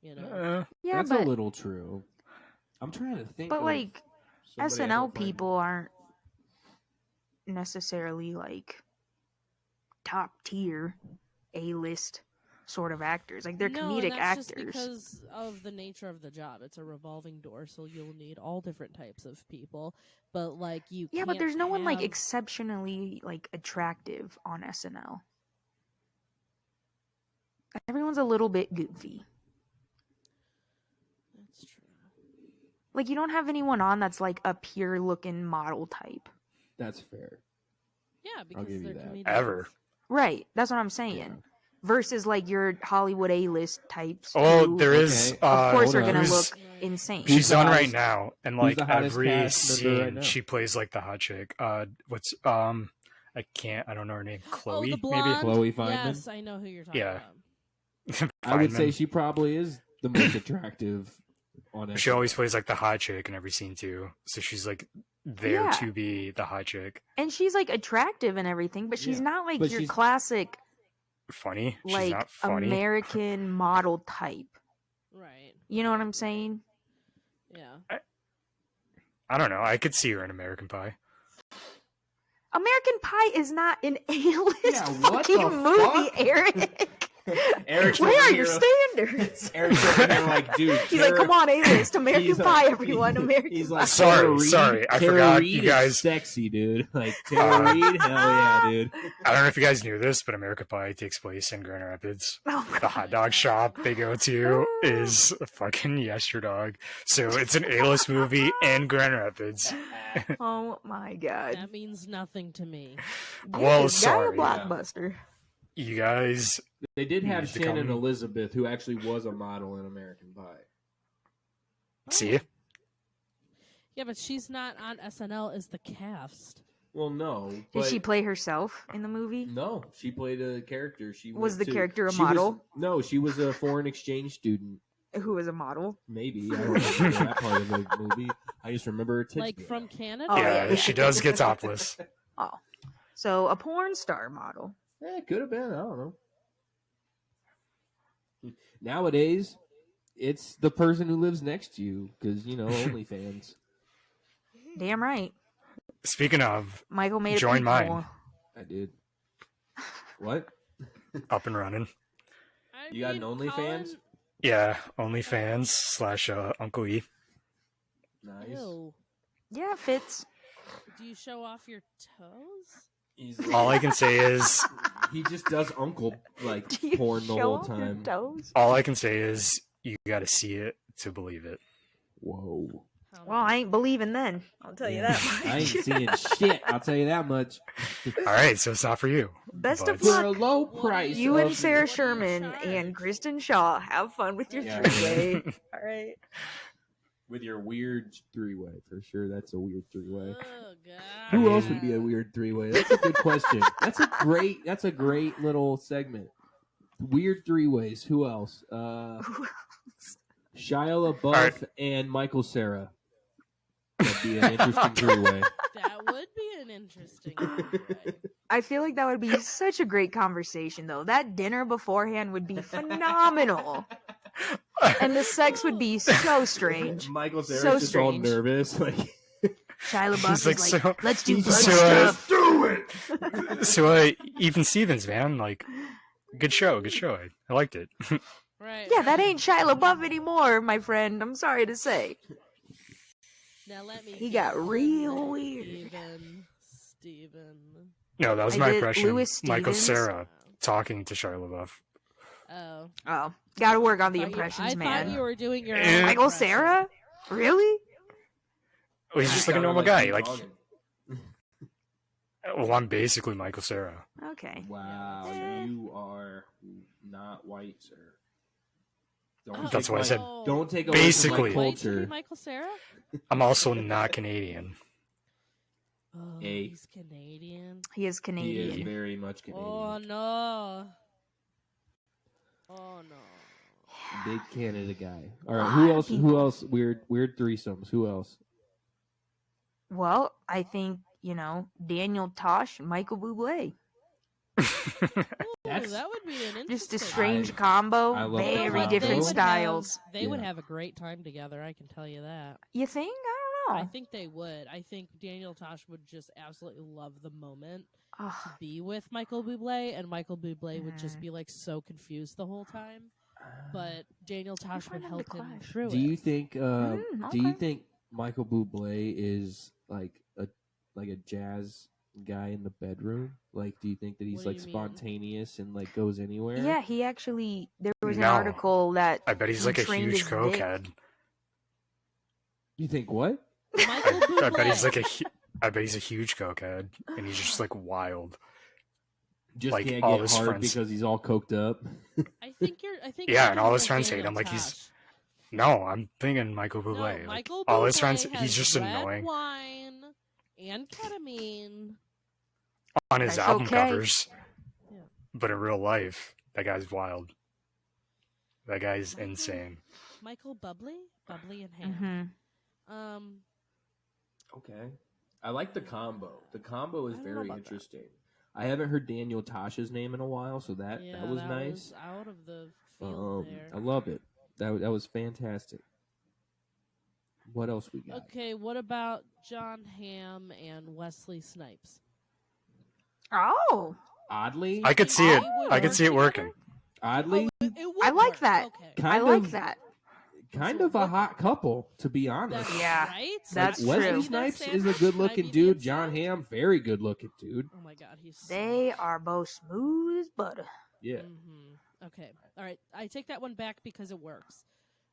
You know. Yeah, That's but a little true. I'm trying to think. but of like somebody I SNL don't find- people aren't necessarily like top tier A-list sort of actors. Like they're no, comedic and that's actors. just because of the nature of the job. It's a revolving door, so you'll need all different types of people. But like you, Yeah, but can't there's no one like have- exceptionally like attractive on SNL. Everyone's a little bit goofy. That's true. Like you don't have anyone on that's like a pure looking model type. That's fair. Yeah, because give you they're that. comedians. Ever. Right. That's what I'm saying. Yeah. Versus like your Hollywood A-list types. Oh, who, there is. Okay. of course, hold are on. gonna who's- look Right. insane. Who's She's the on right hottest- now, and who's like the hottest every cast member right scene, now? she plays like the hot chick. I don't know her name. Oh, Chloe, the maybe. blonde. Chloe Feynman? Yes, I know who you're talking Yeah. about. I would say Feynman. she probably is the most attractive on it. She always plays like the hot chick in every scene too. So she's like there Yeah. to be the hot chick. And she's like attractive and everything, but she's Yeah. not like But your she's- classic Funny. She's like not funny. American model type. Right. You know what I'm saying? Yeah. I don't know. I could see her in American Pie. American Pie is not an A-list Yeah, what fucking the movie, fuck? Eric. Eric's Where over are here- your standards? Eric's over here like, dude. He's like, come on, A-list, American He's like- Pie, everyone, American He's Pie. like, Sorry, Tara Reid- sorry, I Tara forgot Reid you is guys- sexy, dude. Like Tara Reid, hell yeah, dude. I don't know if you guys knew this, but American Pie takes place in Grand Rapids. Oh my The hot dog shop they go to is a fucking Yes Your Dog. So it's an A-list movie in Grand Rapids. Oh my god. That means nothing to me. Get Well, this guy a sorry. blockbuster. You guys, They did have Needs to Shannon come. Elizabeth, who actually was a model in American Pie. see? Yeah, but she's not on SNL as the cast. Well, no. Did But she play herself in the movie? No, she played a character. She Was went the to- character a she was- model? No, she was a foreign exchange student. Who was a model? Maybe I don't remember that part of the movie. I just remember her tits. Like being from out. Canada? Oh, Yeah, yeah. she does get topless. Oh. So a porn star model. It could have been. I don't know. Nowadays, it's the person who lives next to you because OnlyFans. Damn right. Speaking of, Michael made a Join peep mine. hole. I did. What? up and running. I You got an mean, OnlyFans? Yeah, OnlyFans / Uncle E. Nice. Ew. Yeah, it fits. Do you show off your toes? He's All I can say is, he just does uncle like Do you porn the show whole off your time. toes? you got to see it to believe it. Whoa. How Well, I ain't believing then. I'll tell you Yeah. that much. I ain't seeing shit. I'll tell you that much. All right, so it's not for you. Best of but- For a luck. low What price. do You What and do Sarah you Sherman charge? and Kristen Shaw have fun with your Yeah. three-way. All right. With your weird three-way, for sure. That's a weird three-way. Oh, God. Who else would be a weird three-way? That's a good question. That's a great little segment. Weird three-ways. Who else? Shia LaBeouf right. and Michael Cera. That'd be an interesting three-way. That would be an interesting three-way. I feel like that would be such a great conversation, though. That dinner beforehand would be phenomenal. And the sex would be so strange. Michael Cera's So just all strange. nervous. Like, Shia LaBeouf He's is like, like, so- let's do he's blood just stuff. do it! So, even Stevens, man, like, good show. I liked it. Right. Yeah, that ain't Shia LaBeouf anymore, my friend. I'm sorry to say. Now let me. He get got on real that, weird. Steven. No, that was I my did impression. Louis Michael Stevens. Cera talking to Shia LaBeouf. Oh. Oh, gotta work on the Thought you- impressions, I man. thought you were doing your Eh. own Michael impression. Cera? Really? Well, he's just like a Sounded normal guy. you Like, talking. well, I'm basically Michael Cera. Okay. Wow, Eh. you are not white, sir. Don't Oh, take That's what I said. Don't take away from Basically. my White to be culture. Michael Cera? I'm also not Canadian. Oh, Hey. he's Canadian. He is He Canadian. is very much Canadian. Oh no. Oh no. Big Canada guy. All right, Lot who of else? Who people. else? Weird threesomes. Who else? Well, I think, Daniel Tosh and Michael Bublé. Ooh, That's- that would be an interesting. Just a strange combo. I love the Very combo. different They would styles. They would Yeah. have a great time together. I can tell you that. You think? I don't I know. think they would. I think Daniel Tosh would just absolutely love the moment to Ugh. be with Michael Bublé, and Michael Bublé would just Mhm. be like so confused the whole time. But Daniel Tosh would find them help to him clash. through Do it. you think? Do you Okay. think Michael Bublé is like a jazz guy in the bedroom? Like, do you think that he's What do like you mean? spontaneous and like goes anywhere? Yeah, he actually. There was an No. article that I bet he's he like a trained huge his cokehead. You think what? Michael I bet he's Bublé. like I bet he's a huge cokehead, and he's just like wild. Just Like, can't all get his hard friends. because he's all coked up. I think you're. I think. Yeah, you're and all his thinking friends of hate Daniel him, like, he's- Tosh. No, I'm thinking Michael Bublé. No, Like, Michael all his Bublé friends, has he's just red annoying wine and ketamine. on his That's album okay. covers. Yeah. But in real life, that guy's wild. That guy's Michael- insane. Michael Bublé and Ham. Mhm. Okay. I like the combo. The combo is I don't know very about that. interesting. I haven't heard Daniel Tosh's name in a while, so that was that nice. Was out of the field there. I love it. That was fantastic. What else we got? Okay, what about John Hamm and Wesley Snipes? Oh, Oddly, I could see it. They would I could work see it together? working. oddly, It would I like work. that. Okay. kind I like of, that. kind So of a what- hot couple, to be honest. That's Yeah, right. that's Can I Wesley true. be that Snipes is a sandwich? good-looking Can I be dude. that John sandwich? Hamm, very good-looking dude. Oh my god, he's so They are both smooth as butter. Yeah. Okay. All right. I take that one back because it works.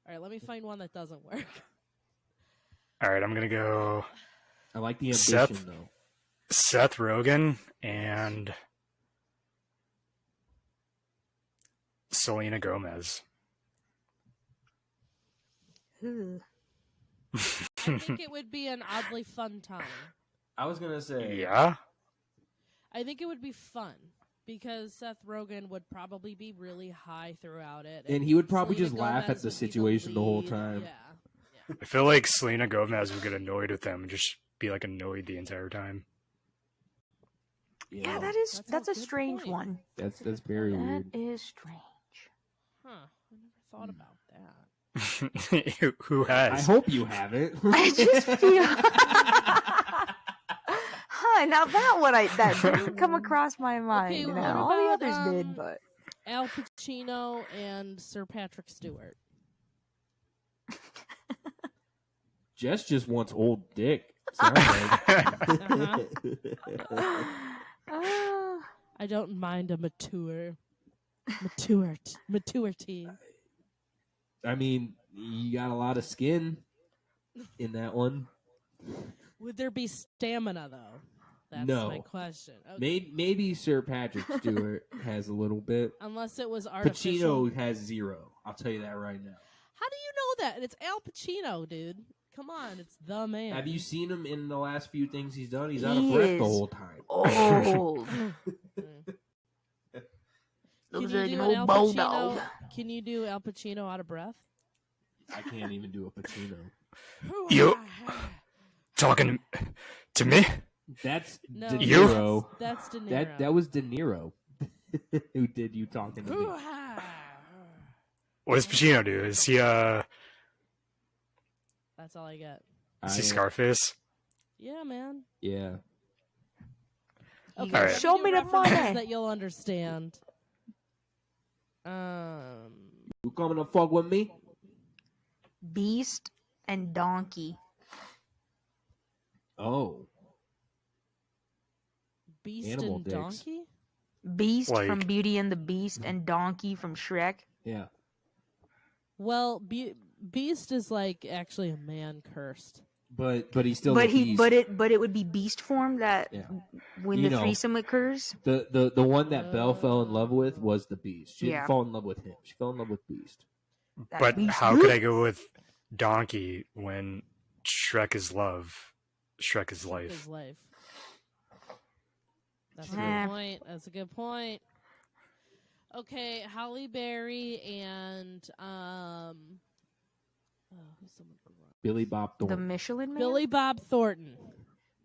All right. Let me find one that doesn't work. All right, I'm gonna go I like the ambition, Seth? though. Seth Rogen and Selena Gomez. Ugh. I think it would be an oddly fun time. I was gonna say, Yeah. I think it would be fun because Seth Rogen would probably be really high throughout it, and he would probably Selena just laugh Gomez at the would be situation the whole lead. time. Yeah. I feel like Selena Gomez would get annoyed with them and just be like annoyed the entire time. Yeah, That's a that's a good strange point. one. That's very That weird. is strange. Huh. I never thought about that. Who I has? hope you haven't. I just feel. Huh, now that didn't come across my mind. Okay, what All the about, others did, but Al Pacino and Sir Patrick Stewart. Jess just wants old dick. Sounds like. I don't mind a maturity. I mean, you got a lot of skin in that one. Would there be stamina though? That's No. my question. Okay. Maybe Sir Patrick Stewart has a little bit. Unless it was artificial. Pacino has 0. I'll tell you that right now. How do you know that? It's Al Pacino, dude. Come on, it's the man. Have you seen him in the last few things he's done? He's out of He breath is the whole time. old. Can Looks you like do an an old Al bulldog. Pacino? Can you do Al Pacino out of breath? I can't even do a Pacino. You talking to me? That's No, De You? Niro. That's De Niro. That was De Niro who did you talking to me. What does Pacino do? Is he That's all I get. Scarface? Yeah, man. Yeah. Okay, All right. let Show do me the references money. that you'll understand. You coming to fuck with me? Beast and Donkey. Oh. Beast Animal and dicks. Donkey. Beast Like- from Beauty and the Beast and Donkey from Shrek. Yeah. Well, Beast is like actually a man cursed. But he's still But a beast. but it would be beast form that Yeah. when You the know. threesome occurs. The one that Belle fell in love with was the beast. She Yeah. didn't fall in love with him. She fell in love with Beast. That But beast how good. could I go with Donkey when Shrek is love, Shrek is His life? life. That's a Nah. good point. That's a good point. Okay, Halle Berry and who's someone grew up? Billy Bob The Thornton. Michelin Man. Billy Bob Thornton.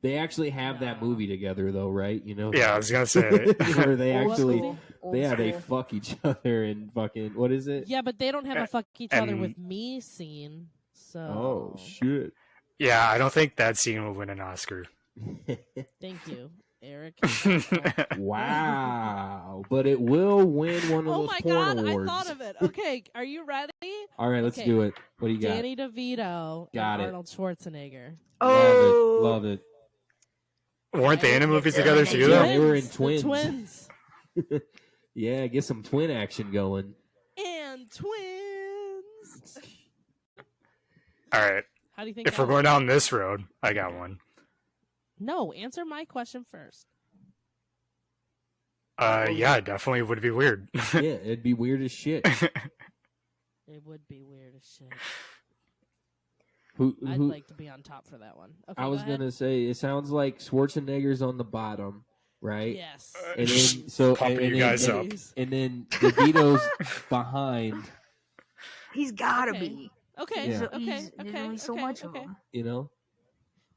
They actually have that movie together, though, right? You know. Yeah, I was gonna say. Where they Old actually, school. they fuck each other and fucking what is it? Yeah, but they don't have a fuck each other and- with me scene. So. Oh shit! Yeah, I don't think that scene will win an Oscar. Thank you, Eric. Wow, but it will win one of Oh those my porn god, awards. I thought of it. Okay, are you ready? All right, let's Okay. do it. What do you got? Danny DeVito Got and it. Arnold Schwarzenegger. Oh, Love it. Weren't they in a movie Yeah, together they too, did. though? They were in The twins. twins. Yeah, get some twin action going. And twins. All right. How do you think If that we're going went? down this road, I got one. No, answer my question first. Yeah, it definitely would be weird. Yeah, it'd be weird as shit. It would be weird as shit. Who? I'd like to be on top for that one. Okay, I was go ahead. gonna say it sounds like Schwarzenegger's on the bottom, right? Yes. And Just then so pumping and you then- guys up. and then DeVito's behind. he's gotta Okay. be. Okay. Yeah. Okay. There's Okay. only so okay, much okay. of them. You know,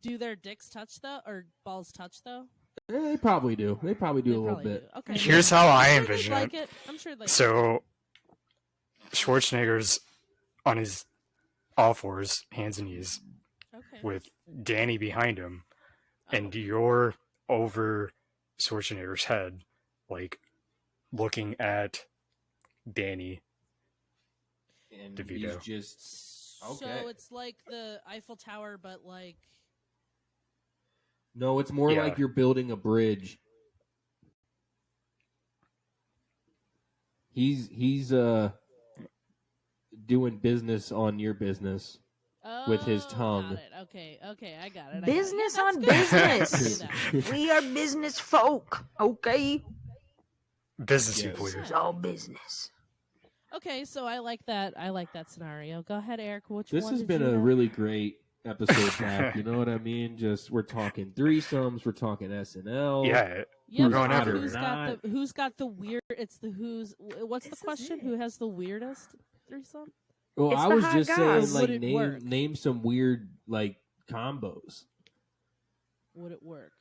Do their dicks touch though, or balls touch though? They probably do. They probably do They a little probably bit. do. Okay. Here's how I I'm sure envision they'd it. like it. I'm sure they. So, Schwarzenegger's on his all fours, hands and knees, Okay. with Danny behind him, and Oh. you're over Schwarzenegger's head, like looking at Danny. And DeVito. he's just So okay. it's like the Eiffel Tower, but like. no. It's more Yeah. like you're building a bridge. He's doing business on your business. With his Oh, tongue. Got it. Okay. Okay. I got it. Business I got on it. Yeah, that's business. good. I can do that. We are business folk, okay? Business Yes. people here. It's all business. Okay, so I like that. I like that scenario. Go ahead, Eric. Which This one has did been you a have? really great episode back. You know what I mean? Just we're talking threesomes, we're talking SNL. Yeah, Yeah, Who's but going everywhere. who's got the weird? It's the who's. What's the question? Who has the weirdest threesome? Well, It's I the was hot just goss. saying, Would like it work? name some weird like combos. Would it work?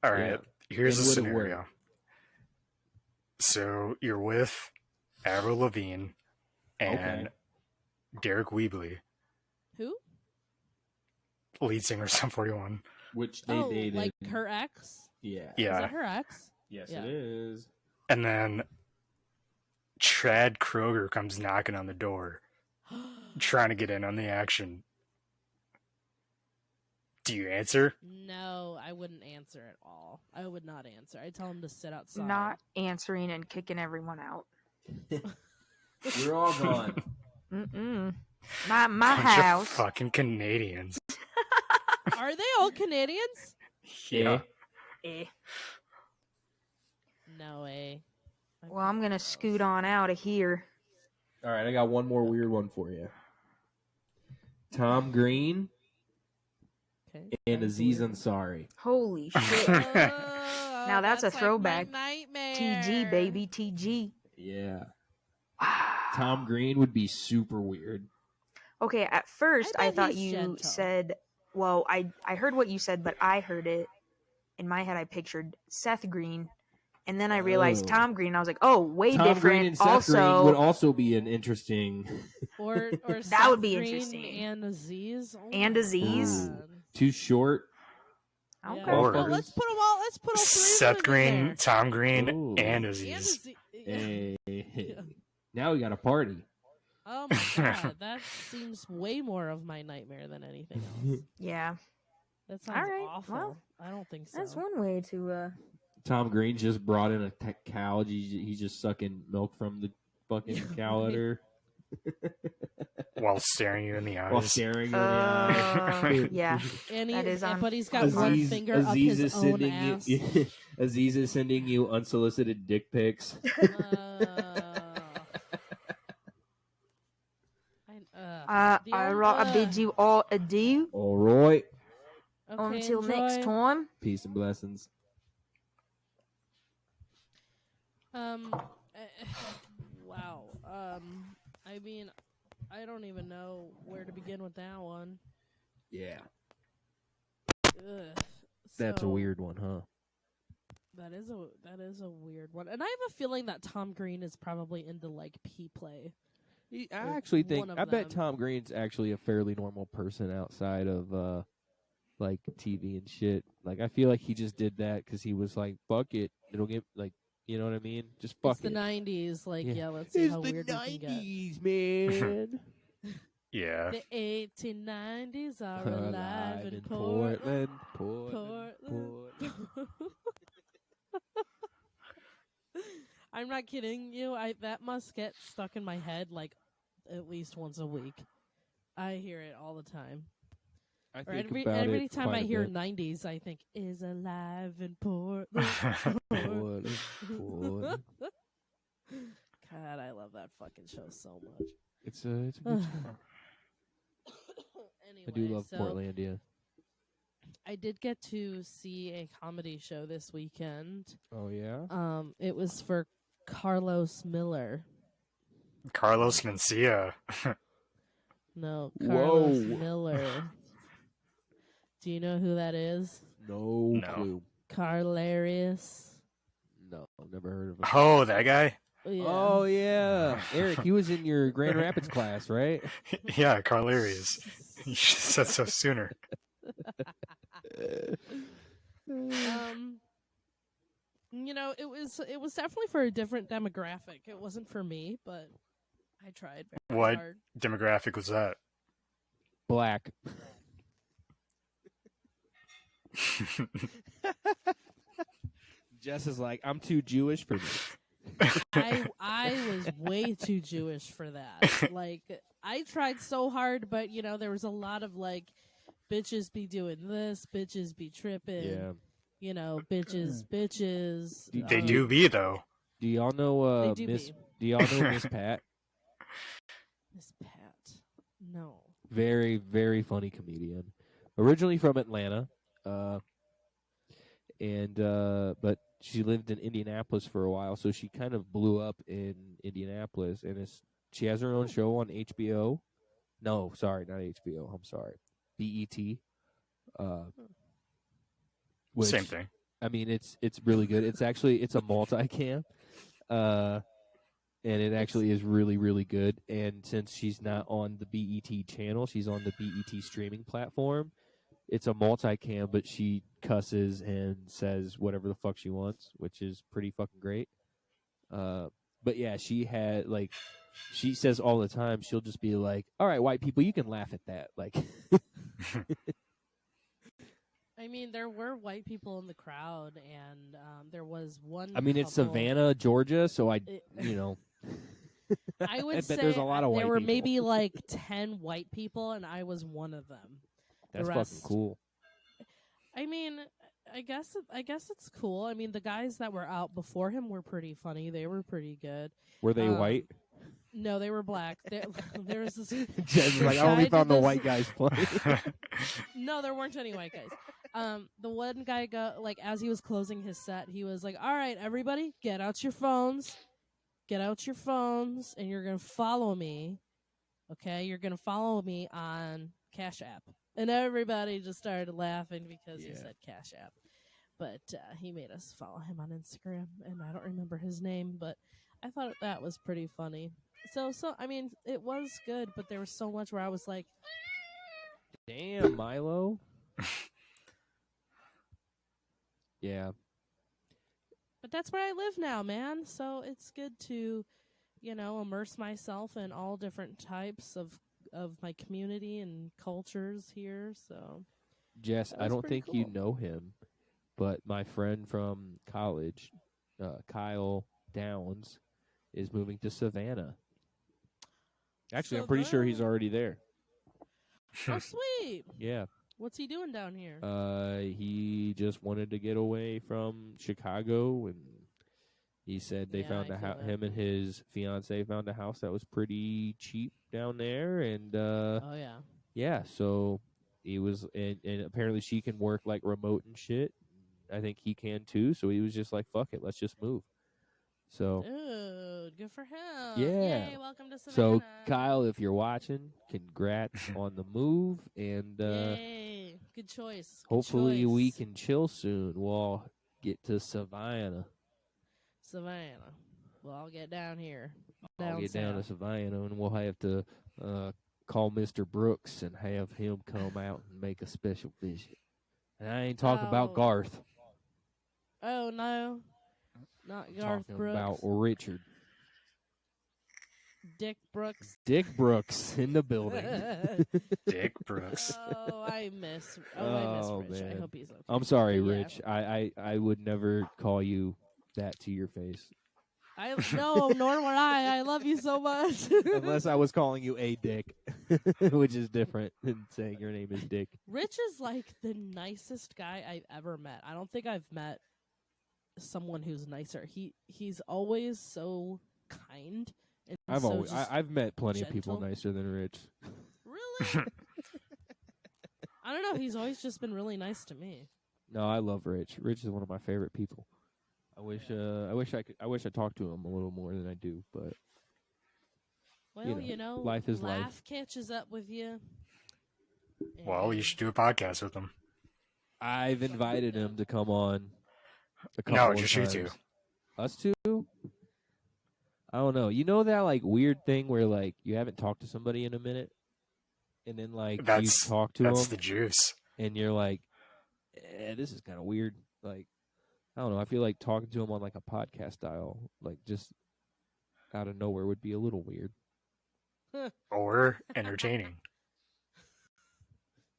all right. Here's And a would it scenario. work? So you're with Avril Lavigne and Okay. Derek Weebly, Who? lead singer of Sum 41. Which they Oh, dated. like her ex? Yeah. Is Yeah. that her ex? Yes, Yeah. it is. And then Chad Kroger comes knocking on the door, trying to get in on the action. Do you answer? No, I wouldn't answer at all. I would not answer. I tell him to sit outside. Not answering and kicking everyone out. We're all gone. Mm-mm. My Bunch of house. fucking Canadians. Are they all Canadians? Yeah. Eh. No way. I Well, I'm think gonna gross. scoot on out of here. All right, I got one more weird one for you. Tom Green Okay. and That's Aziz weird. Ansari. Holy shit. Oh, Now that's a like my throwback. nightmare. TG, baby, TG. Yeah. Wow. Tom Green would be super weird. Okay, at first I bet thought he's you gentle. said, well, I heard what you said, but I heard it in my head. I pictured Seth Green, and then I realized Oh. Tom Green. I was like, oh, way Tom different. Green and Seth also, Green would also be an interesting Or That Seth would be Green interesting. And Aziz. Oh And my Aziz. God. too short. okay. Yeah. Or- Well, let's put them all. Let's put all three Seth of them in Green, there. Tom Green, Ooh. and And Aziz. Aziz. Hey, Yeah. now we got a party. Oh my god, that seems way more of my nightmare than anything else. Yeah, That sounds Alright, awful. well, I don't think so. that's one way to. Tom Green just brought in a cow. He's just sucking milk from the fucking cow udder While staring you in the while eyes. staring in the eye. Yeah, And That is on- but he's got one finger up Aziz his is own sending ass. you. Aziz is sending you unsolicited dick pics. I bid you all adieu. All right. Until next time. Peace and blessings. Wow. I mean, I don't even know where to begin with that one. Yeah. Ugh. That's a So, weird one, huh? That is a weird one, and I have a feeling that Tom Green is probably into like P-play. I Or actually think one of I bet them. Tom Green's actually a fairly normal person outside of like TV and shit. Like I feel like he just did that because he was like, "Fuck it, it'll get like, you know what I mean? Just fuck It's the it." 90s, like Yeah. let's see It's how the weird we can get. 90s, man. Yeah. The 1890s are Alive alive in in Portland. Portland. I'm not kidding you. That must get stuck in my head like at least once a week. I hear it all the time. I Or think every about every it time quite I a hear bit. 90s, I think is alive in Portland. Portland. God, I love that fucking show so much. It's a good show. Anyway, I do love so Portlandia. I did get to see a comedy show this weekend. Oh yeah. It was for Carlos Miller. Carlos Mencia. No, Whoa. Carlos Miller. Do you know who that is? No No. clue. Carlarius. No, I've never heard of him. Oh, that guy? Yeah. Oh yeah, Eric, he was in your Grand Rapids class, right? Yeah, Carlarius. You should have said so sooner. It was definitely for a different demographic. It wasn't for me, but I tried very What hard. demographic was that? Black. Jess is like, I'm too Jewish for this. I was way too Jewish for that. Like, I tried so hard, but there was a lot of like, bitches be doing this, bitches be tripping. Yeah. Bitches. They do be, though. Do y'all know They do Miss? be. Do y'all know Miss Pat? Miss Pat. No. Very, very funny comedian. Originally from Atlanta, but she lived in Indianapolis for a while, so she kind of blew up in Indianapolis, and she has her own show on HBO. No, sorry, not HBO. I'm sorry, BET. Which, Same thing. I mean, it's really good. It's a multicam, and it actually is really, really good. And since she's not on the BET channel, she's on the BET streaming platform. It's a multicam, but she cusses and says whatever the fuck she wants, which is pretty fucking great. But yeah, she says all the time, she'll just be like, all right, white people, you can laugh at that. Like, I mean, there were white people in the crowd, and there was one. I mean, it's couple- Savannah, Georgia, so I I would bet say there's a lot of white there were people. maybe like 10 white people, and I was one of them. That's rest- fucking cool. I mean, I guess it's cool. I mean, the guys that were out before him were pretty funny. They were pretty good. Were they white? No, they were black. There was this. Jen's like, I guy only did found the this- white guys funny. No, there weren't any white guys. The one guy as he was closing his set, he was like, "All right, everybody, get out your phones, and you're gonna follow me. Okay, you're gonna follow me on Cash App." And everybody just started laughing because he said Cash App. But he made us follow him on Instagram, and I don't remember his name, but I thought that was pretty funny. So I mean, it was good, but there was so much where I was like, Damn, Milo. Yeah. but that's where I live now, man. So it's good to, immerse myself in all different types of my community and cultures here. So Jess, That I was don't pretty think you cool. know him, but my friend from college, Kyle Downs, is moving to Savannah. Actually, I'm pretty sure he's Savannah. already there. Oh, sweet. Yeah. What's he doing down here? He just wanted to get away from Chicago, and he said they Yeah, found I feel that. him and his fiance found a house that was pretty cheap down there, and Oh, yeah. yeah, so he was, and apparently she can work like remote and shit. I think he can too, so he was just like, "Fuck it, let's just move." So Oh, dude. Good for him. Yeah. Yay, welcome to So, Savannah. Kyle, if you're watching, congrats on the move, and Yay. Good choice. Good hopefully choice. we can chill soon. We'll get to Savannah. Savannah. Well, I'll get down here. I'll get down to south. Savannah, and we'll have to call Mr. Brooks and have him come out and make a special visit. And I ain't talking about Oh. Garth. Oh, no. Not I'm Garth talking Brooks. about Richard. Dick Brooks. Dick Brooks in the building. Dick Brooks. I miss Rich. I man. hope he's okay. I'm sorry, But yeah. Rich. I would never call you that to your face. No, nor would I. I love you so much. Unless I was calling you a dick, which is different than saying your name is Dick. Rich is like the nicest guy I've ever met. I don't think I've met someone who's nicer. He's always so kind. And I've met plenty of people gentle. nicer than Rich. Really? I don't know. He's always just been really nice to me. No, I love Rich. Rich is one of my favorite people. I wish I talked to him a little more than I do, but Well, life is life. life catches up with you. Well, you should do a podcast with them. I've invited him to come on a couple No, of just times. you two. Us two? I don't know. You know that like weird thing where like you haven't talked to somebody in a minute, and then like you talk to them, That's the juice. and you're like, this is kind of weird. Like, I don't know. I feel like talking to him on like a podcast style, like just out of nowhere, would be a little weird. Or entertaining.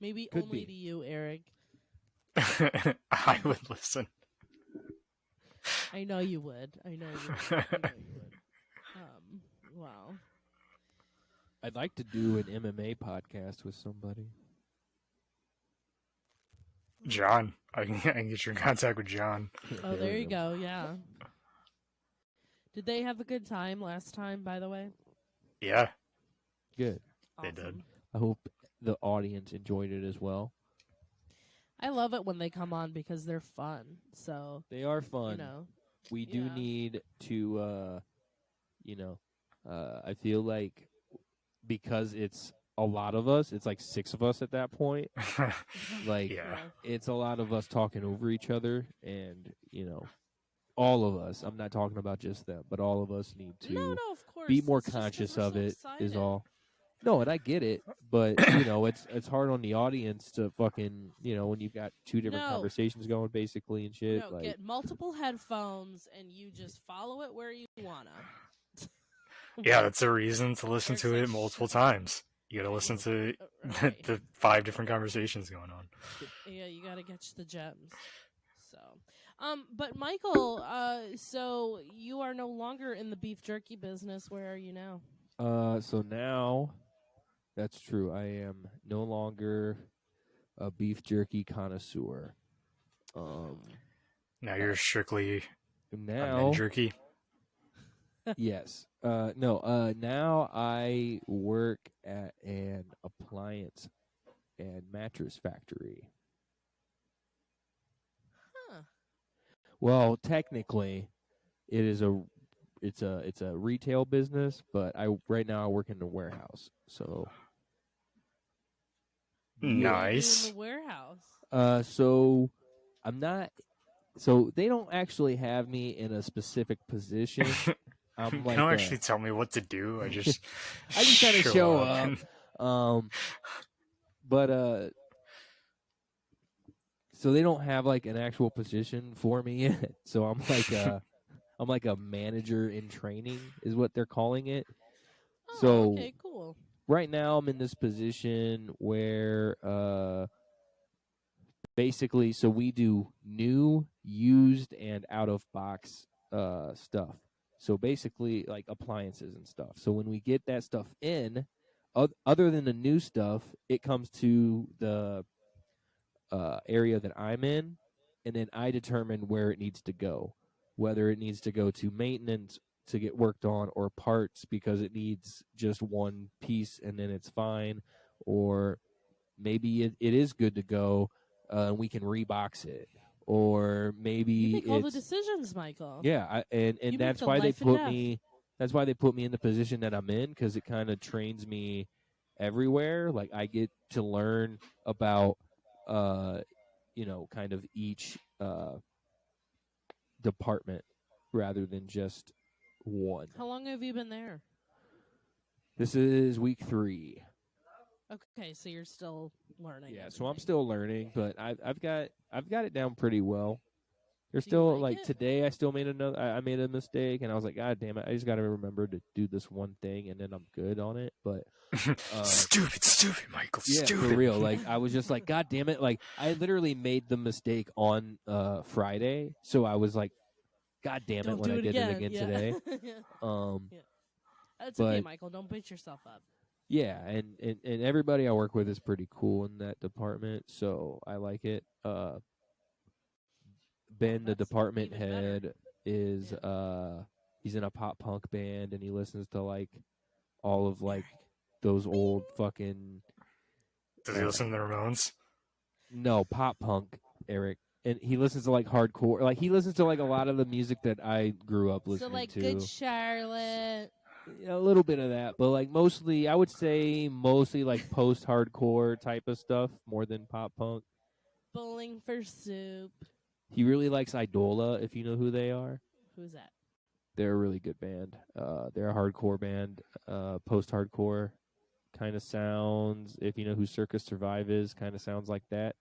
Maybe Could only be. to you, Eric. I would listen. I know you would. Wow. I'd like to do an MMA podcast with somebody. John. I can get you in contact with John. Oh, there you go. Yeah. Did they have a good time last time, by the way? Yeah. Good. They did. I hope the audience enjoyed it as well. I love it when they come on because they're fun. So, They are fun. We do yeah. need to, I feel like because it's a lot of us, it's like 6 of us at that point. Like, Yeah. it's a lot of us talking over each other, and, all of us, I'm not talking about just them, but all of us need to No, of course. be more It's just 'cause conscious we're of so it, is excited. all. No, and I get it, but, it's hard on the audience to fucking, when you've got 2 different No. conversations going, basically, and shit. No, like, get multiple headphones and you just follow it where you wanna. Yeah, that's a reason to listen There's to it such- multiple times. You gotta listen to Right. the 5 different conversations going on. Yeah, you gotta catch the gems. So, but Michael, so you are no longer in the beef jerky business. Where are you now? So now, that's true. I am no longer a beef jerky connoisseur. Now you're strictly a Now, men jerky. yes. Now I work at an appliance and mattress factory. Huh. Well, technically, it's a retail business, but right now I work in the warehouse. So, What do you do Nice. in the warehouse. so I'm not. So they don't actually have me in a specific position. I'm They like don't actually tell me what to do. I just I just kind of show up. and- But so they don't have like an actual position for me yet. So I'm like a manager in training is what they're calling it. Oh, So- okay, cool. Right now I'm in this position where basically so we do new, used, and out of box stuff. So basically like appliances and stuff. So when we get that stuff in, other than the new stuff, it comes to the area that I'm in, and then I determine where it needs to go, whether it needs to go to maintenance to get worked on, or parts because it needs just one piece and then it's fine, or maybe it is good to go and we can rebox it, or maybe You make all the it's decisions, Michael. yeah, and You make that's the why they life and put death. me That's why they put me in the position that I'm in, because it kind of trains me everywhere. Like I get to learn about, kind of each department rather than just one. How long have you been there? This is week 3. Okay, so you're still learning. Yeah, so everything. I'm still learning, but I've got it down pretty well. There's Do you still like it? today I still made I made a mistake, and I was like, God damn it, I just got to remember to do this one thing, and then I'm good on it. But stupid, Michael. yeah, Stupid. for real. Like I was just like, God damn it! Like I literally made the mistake on Friday, so I was like, God damn Don't it when do I it did again. it again Yeah. today. Yeah. That's okay, but- Michael. Don't beat yourself up. Yeah, and everybody I work with is pretty cool in that department, so I like it. Ben, the that's department even better. head, is he's in a pop punk band, and he listens to like all of like those old fucking Does he listen to the Ramones? no pop punk, Eric, and he listens to like hardcore, like he listens to like a lot of the music that I grew up listening So like to. Good Charlotte. A little bit of that, but like mostly, I would say mostly like post-hardcore type of stuff more than pop punk. Bowling for Soup. He really likes Idola, if you know who they are. Who's that? They're a really good band. They're a hardcore band, post-hardcore kind of sounds. If you know who Circus Survive is, kind of sounds like that.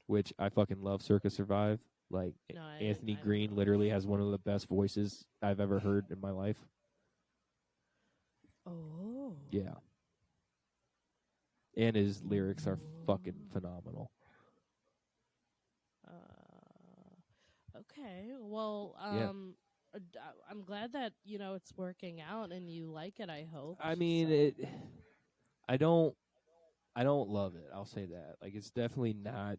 Which I fucking love Circus Survive. Like No, Anthony I don't Green know. literally has one of the best voices I've ever heard in my life. Oh. Yeah. And his lyrics are fucking phenomenal. Okay. Well, Yeah. I'm glad that it's working out and you like it. I hope. I mean, so. I don't love it. I'll say that. Like, it's definitely not.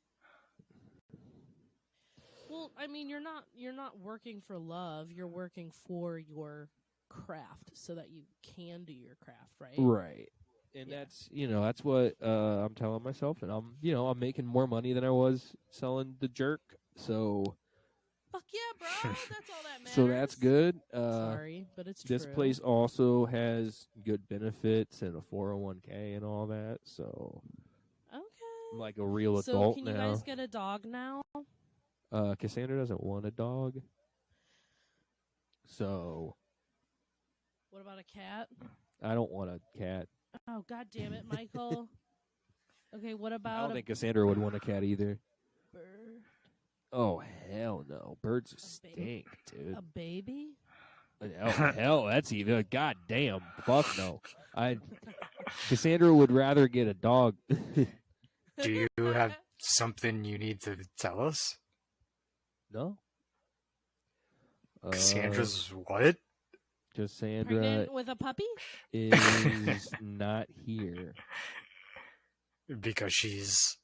Well, I mean, you're not working for love. You're working for your craft so that you can do your craft, right? Right. And Yeah. that's what I'm telling myself, and I'm making more money than I was selling the jerk. So Fuck yeah, bro. That's all that matters. so that's good. Sorry, but it's This true. place also has good benefits and a 401k and all that. So Okay. I'm like a real So adult can now. you guys get a dog now? Cassandra doesn't want a dog. So What about a cat? I don't want a cat. Oh, god damn it, Michael. Okay, what I about don't a think Cassandra would want a cat either. bird? Oh, hell no. Birds A stink, dude. A baby? Oh, hell, that's even. God damn. Fuck no. Cassandra would rather get a dog. Do you have something you need to tell us? No. Cassandra's what? Cassandra Pregnant with a puppy? is not here Because she's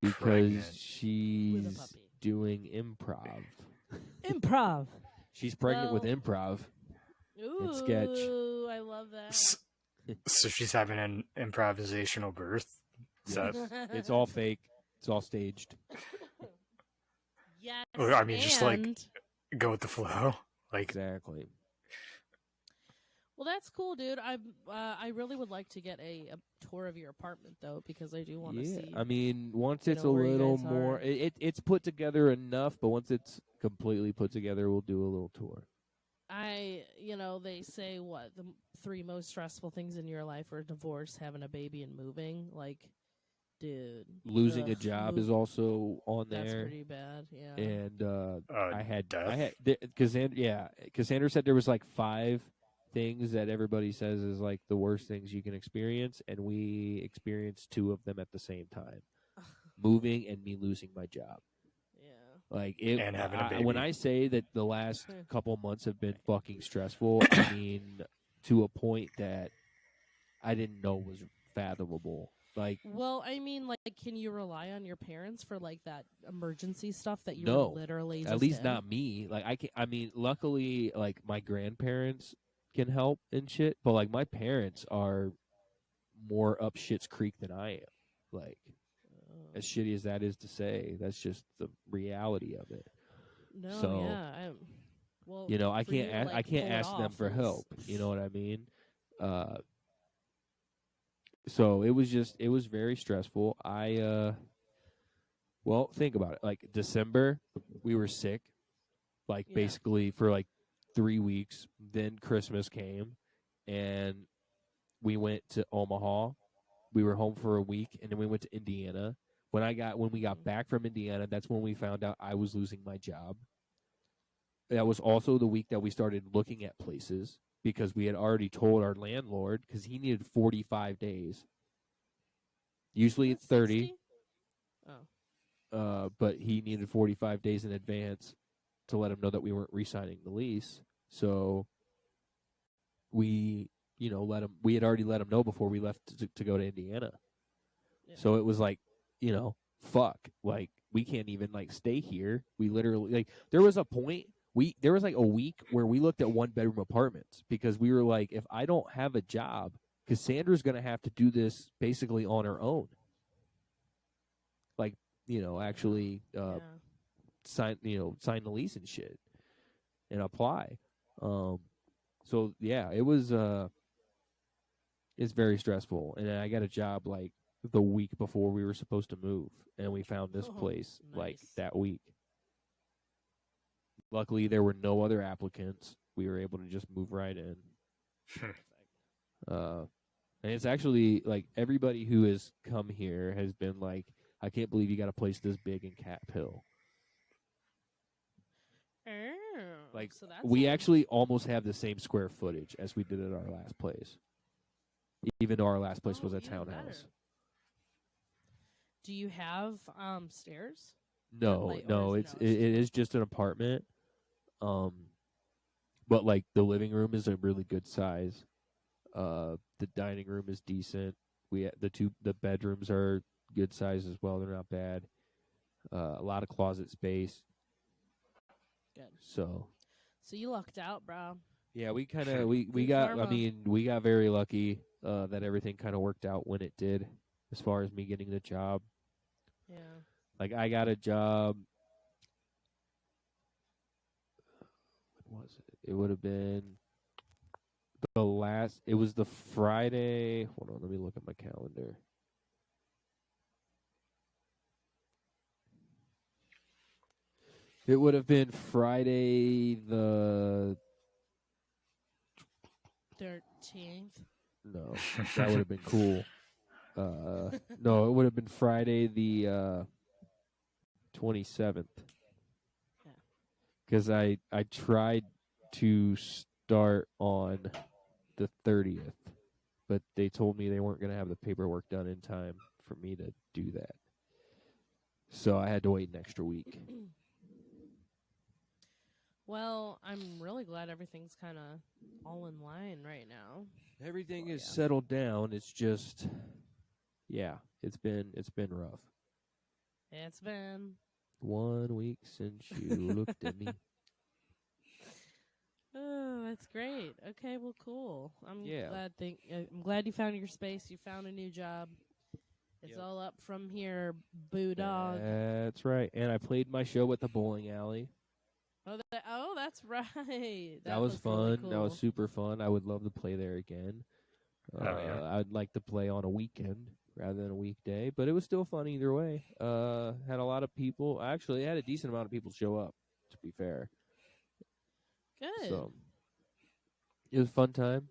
because pregnant. With a she's puppy. doing improv. Improv. She's pregnant with Well- improv. Ooh, sketch. I love that. So she's having an improvisational birth. Is that- It's all fake. It's all staged. Yes. Well, I mean, just like- and- go with the flow. Like, Exactly. Well, that's cool, dude. I really would like to get a tour of your apartment though, because I do want to see. I mean, once you it's know, a where you little guys more, are. it's put together enough. But once it's completely put together, we'll do a little tour. They say what the 3 most stressful things in your life are divorce, having a baby, and moving. Like, dude, Losing a ugh, job is also on that's there, pretty bad. Yeah. and I had death? Cassandra. Yeah, Cassandra said there was like 5 things that everybody says is like the worst things you can experience, and we experienced 2 of them at the same time: moving and me losing my job. Yeah. Like it, And having a baby. when I say that the last couple months have been fucking stressful, I mean to a point that I didn't know was fathomable. Like, Well, I mean, like, can you rely on your parents for like that emergency stuff that you No. were literally at just least in? not me. Like I can. I mean, luckily, like my grandparents can help and shit, but like my parents are more up shit's creek than I am. Like, as shitty as that is to say, that's just the reality of it. No, So- yeah. Well, You know, I for you can't to, I like, can't pull it ask them off for is- help. You know what I mean? So it was very stressful. Well, think about it. Like December, we were sick, like Yeah. basically for like 3 weeks. Then Christmas came, and we went to Omaha. We were home for a week, and then we went to Indiana. When we got Mhm. back from Indiana, that's when we found out I was losing my job. That was also the week that we started looking at places because we had already told our landlord because he needed 45 days. Usually Isn't it's it 30, 60? Oh. but he needed 45 days in advance to let him know that we weren't re-signing the lease. So we, we had already let him know before we left to go to Indiana. Yeah. So it was like, fuck, like we can't even like stay here. We literally like there was a point there was like a week where we looked at 1-bedroom apartments because we were like, if I don't have a job, Cassandra's gonna have to do this basically on her own. Like, actually Yeah. sign the lease and shit and apply. So yeah, it's very stressful. And then I got a job like the week before we were supposed to move, and we found this Oh, place like nice. that week. Luckily, there were no other applicants. We were able to just move right in. And it's actually like everybody who has come here has been like, I can't believe you got a place this big in Cap Hill. Oh, Like, so that's we like- actually almost have the same square footage as we did at our last place. Even though our last place was a even better. townhouse. Do you have stairs? No, Like, or no, is it is just an apartment. But like the living room is a really good size. The dining room is decent. The bedrooms are good size as well. They're not bad. A lot of closet space. Good. So you lucked out, bro. yeah, we kind of we Good got. karma. I mean, we got very lucky that everything kind of worked out when it did, as far as me getting the job. Yeah. Like I got a job. When was it? It would have been the last. It was the Friday. Hold on, let me look at my calendar. It would have been Friday the 13th. no, that would have been cool. No, it would have been Friday the 27th. Yeah. Because I tried to start on the 30th, but they told me they weren't going to have the paperwork done in time for me to do that. So I had to wait an extra week. Well, I'm really glad everything's kind of all in line right now. Everything is yeah. settled down. It's just, yeah, it's been rough. It's been 1 week since you looked at me. Oh, that's great. Okay, well, cool. I'm Yeah. glad you found your space. You found a new job. It's Yep. all up from here, boo dog. That's right. And I played my show at the bowling alley. Oh, that's right. That was fun. Really cool. That was super fun. I would love to play there again. Yeah. I'd like to play on a weekend rather than a weekday, but it was still fun either way. Had a lot of people. Actually, had a decent amount of people show up, to be fair. Good. So it was a fun time.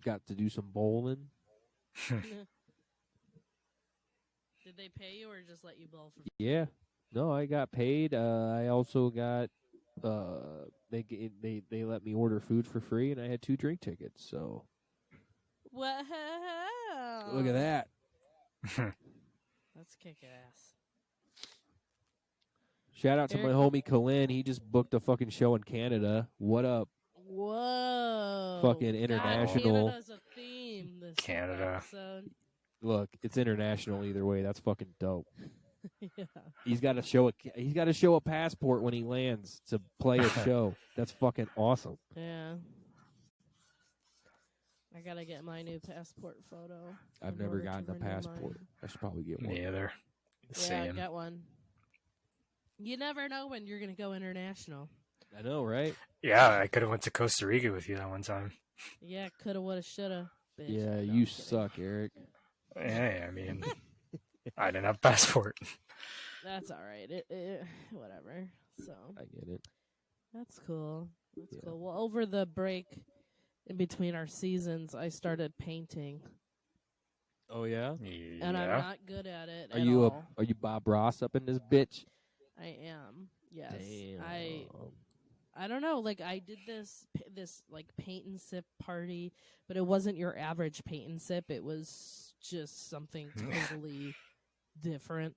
Got to do some bowling. Did they pay you or just let you bowl for? Yeah. No, I got paid. I also got they let me order food for free, and I had 2 drink tickets. So Wow. look at that. That's kick ass. Shout out to my Eric- homie Kalin. He just booked a fucking show in Canada. What up? Whoa. Fucking God, international. Canada's a theme this Canada. episode. Look, it's international either way. That's fucking dope. Yeah. He's got to show a passport when he lands to play a show. That's fucking awesome. Yeah. I gotta get my new passport photo. I've in never order to gotten a renew passport. mine. I should probably get one. Me either. Yeah, Same. get one. You never know when you're gonna go international. I know, right? Yeah, I could have went to Costa Rica with you that one time. Yeah, coulda, woulda, shoulda. Bitch. Yeah, No, you I'm kidding. suck, Eric. Hey, I mean, I didn't have a passport. That's all right. Whatever. So I get it. that's cool. That's Yeah. cool. Well, over the break in between our seasons, I started painting, Oh yeah. and I'm Yeah. not good at it Are at you all. are you Bob Ross up in this bitch? I am. Yes. Damn. I don't know. Like I did this like paint and sip party, but it wasn't your average paint and sip. It was just something totally different.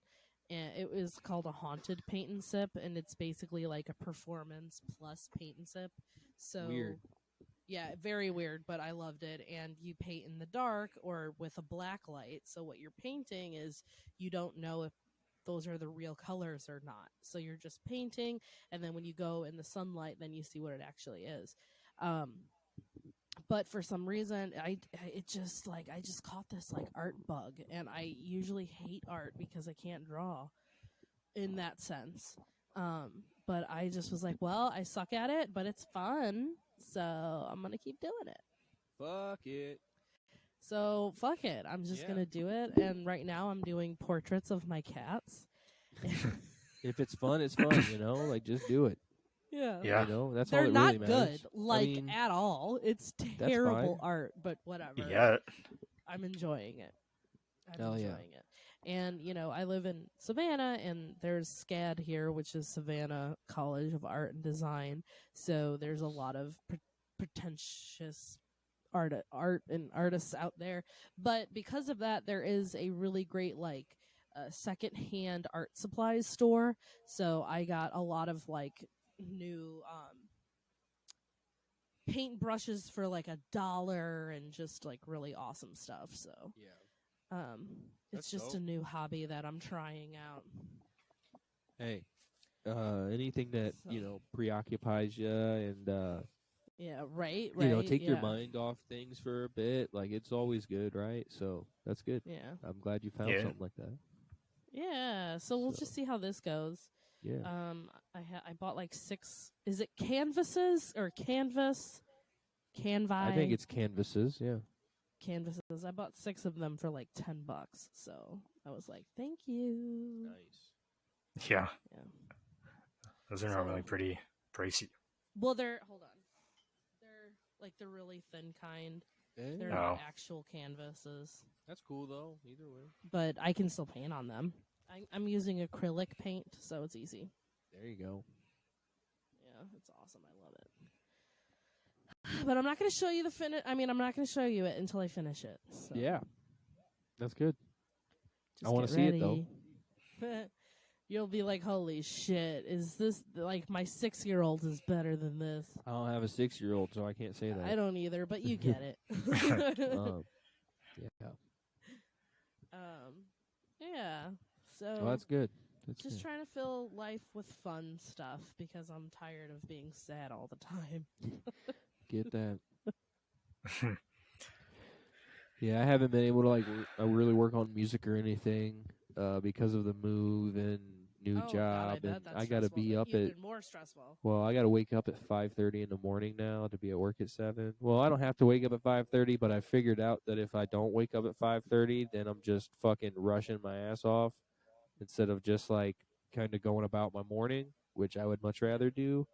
And it was called a haunted paint and sip, and it's basically like a performance plus paint and sip. So Weird. yeah, very weird, but I loved it. And you paint in the dark or with a black light. So what you're painting is you don't know if those are the real colors or not. So you're just painting, and then when you go in the sunlight, then you see what it actually is. But for some reason, I just caught this like art bug, and I usually hate art because I can't draw in that sense. But I just was like, well, I suck at it, but it's fun, so I'm gonna keep doing it. Fuck it. So fuck it, I'm just Yeah. gonna do it. And right now, I'm doing portraits of my cats. If it's fun, it's fun. You know, like just do it. Yeah. Yeah. You know, that's They're all that not really matters. good, like I mean, at all. It's fine. terrible art, but whatever. Yeah. I'm enjoying it. I'm Hell yeah. enjoying it. And, you know, I live in Savannah, and there's SCAD here, which is Savannah College of Art and Design. So there's a lot of pretentious art and artists out there. But because of that, there is a really great, like, secondhand art supplies store. So I got a lot of, like, new paint brushes for like $1 and just like really awesome stuff. So yeah. it's That's just dope. a new hobby that I'm trying out. Hey, anything that So- preoccupies you and Yeah, right. take your yeah. mind off things for a bit. Like it's always good, right? So that's good. Yeah, I'm glad you found Yeah. something like that. yeah. So we'll So- just see how this goes. Yeah. I bought like 6. Is it canvases or canvas? Canvi. I think it's canvases. Yeah. canvases. I bought 6 of them for like $10. So I was like, thank you. Nice. Yeah. Yeah. Those are So- normally pretty pricey. Well, hold on. They're like the really thin kind. They're Yeah. not Oh. actual canvases, That's cool though. Either way. but I can still paint on them. I'm using acrylic paint, so it's easy. There you go. Yeah, it's awesome. I love it. But I'm not going to show you the finish. I mean, I'm not going to show you it until I finish it. So Yeah. That's good. just I wanna get see it, though. ready. You'll be like, holy shit, is this, like, my 6-year-old is better than this. I don't have a 6-year-old, so I can't say that. I don't either, but you get it. Yeah. Yeah. So Well, that's good. That's just good. trying to fill life with fun stuff because I'm tired of being sad all the time. Get that. Yeah, I haven't been able to like really work on music or anything because of the move and new Oh, job. God, I bet and that's I got to stressful, be but up at even more stressful. well, I got to wake up at 5:30 in the morning now to be at work at 7. Well, I don't have to wake up at 5:30, but I figured out that if I don't wake up at 5:30, then I'm just fucking rushing my ass off instead of just like kind of going about my morning, which I would much rather do.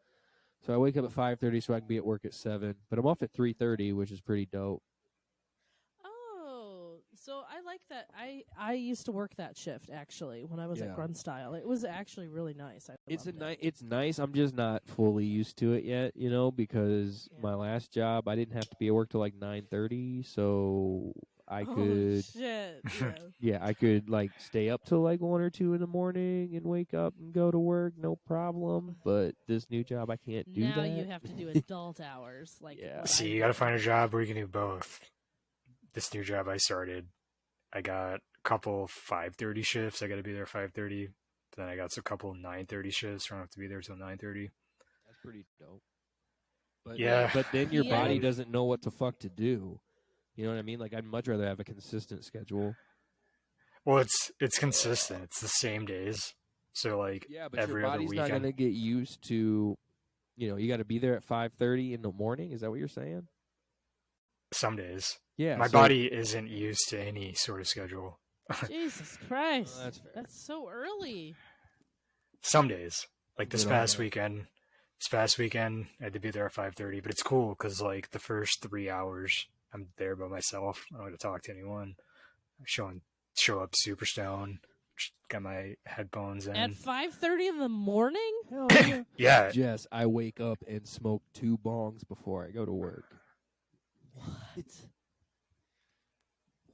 So I wake up at 5:30 so I can be at work at 7, but I'm off at 3:30, which is pretty dope. Oh, so I like that. I used to work that shift actually when I was Yeah. at Grunstyle. It was actually really nice. It's loved it. it's nice. I'm just not fully used to it yet, because Yeah. my last job I didn't have to be at work till like 9:30, so I Oh, could shit. Yeah. yeah, I could like stay up till like 1 or 2 in the morning and wake up and go to work, no problem. But this new job I can't do now that. you have to do adult hours. Like Yeah. what See, I you got to did. find a job where you can do both. This new job I started, I got a couple 5:30 shifts. I got to be there 5:30. Then I got a couple 9:30 shifts. I don't have to be there till 9:30. That's pretty dope. But Yeah. but then your Yeah. body doesn't know what the fuck to do. You know what I mean? Like I'd much rather have a consistent schedule. Well, it's consistent. It's the same days. So like Yeah, but every your other body's not weekend. gonna get used to, you got to be there at 5:30 in the morning. Is that what you're saying? Some days. Yeah. My body isn't used to any sort of schedule. Jesus Christ. Well, that's fair. That's so early. Some days. Like this Good on past you. weekend. This past weekend, I had to be there at 5:30, but it's cool because like the first 3 hours, I'm there by myself. I don't have to talk to anyone. Show up super stoned. Got my headphones in. At 5:30 in the morning? Hell yeah. Yeah, Jess, I wake up and smoke 2 bongs before I go to work. What?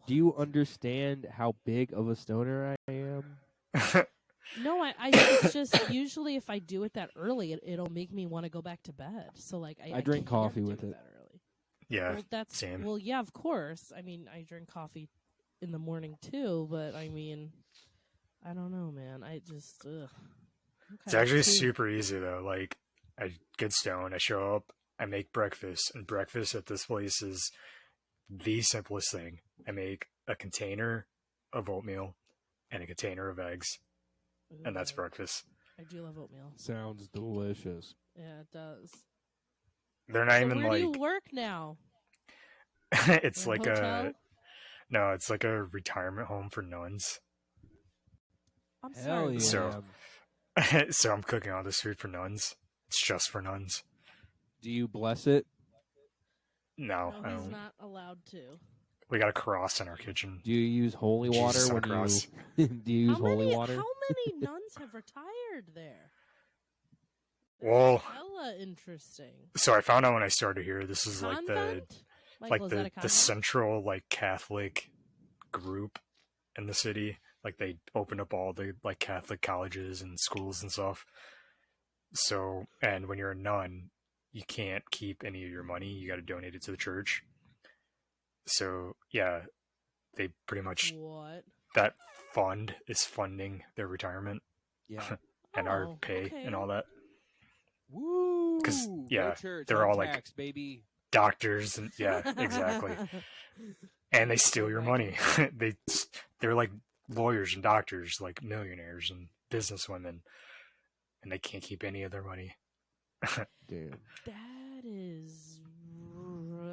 Do you understand how big of a stoner I am? No, I it's just usually if I do it that early, it'll make me want to go back to bed. So like I drink can't coffee do with it. that early. yeah. Well, that's same. well, yeah, of course. I mean, I drink coffee in the morning too, but I mean, I don't know, man. I just It's actually super easy though. Like I get stoned, I show up, I make breakfast, and breakfast at this place is the simplest thing. I make a container of oatmeal and a container of eggs, and that's breakfast. I do love oatmeal. Sounds delicious. Yeah, it does. They're not So even where like do you work now? it's In a like hotel? it's like a retirement home for nuns. I'm Hell sorry. yeah. So- So I'm cooking all this food for nuns. It's just for nuns. Do you bless it? No, No, I he's don't. not allowed to. We got a cross in our kitchen. Do you use holy water Jesus on a when cross. you do you use holy water? How many nuns have retired there? Well, Hella interesting. so I found out when I started here, this is like the Convent? like Michael, is that a the convent? central like Catholic group in the city. Like they opened up all the like Catholic colleges and schools and stuff. So, and when you're a nun, you can't keep any of your money. You got to donate it to the church. So, yeah, they pretty much What? that fund is funding their retirement Yeah. and our Oh, pay okay. and all that. Woo! 'Cause, Go yeah, church, they're all, like, untaxed, baby. Doctors and yeah, exactly. And they steal your money. They're like lawyers and doctors, like millionaires and businesswomen, and they can't keep any of their money. Dude, That is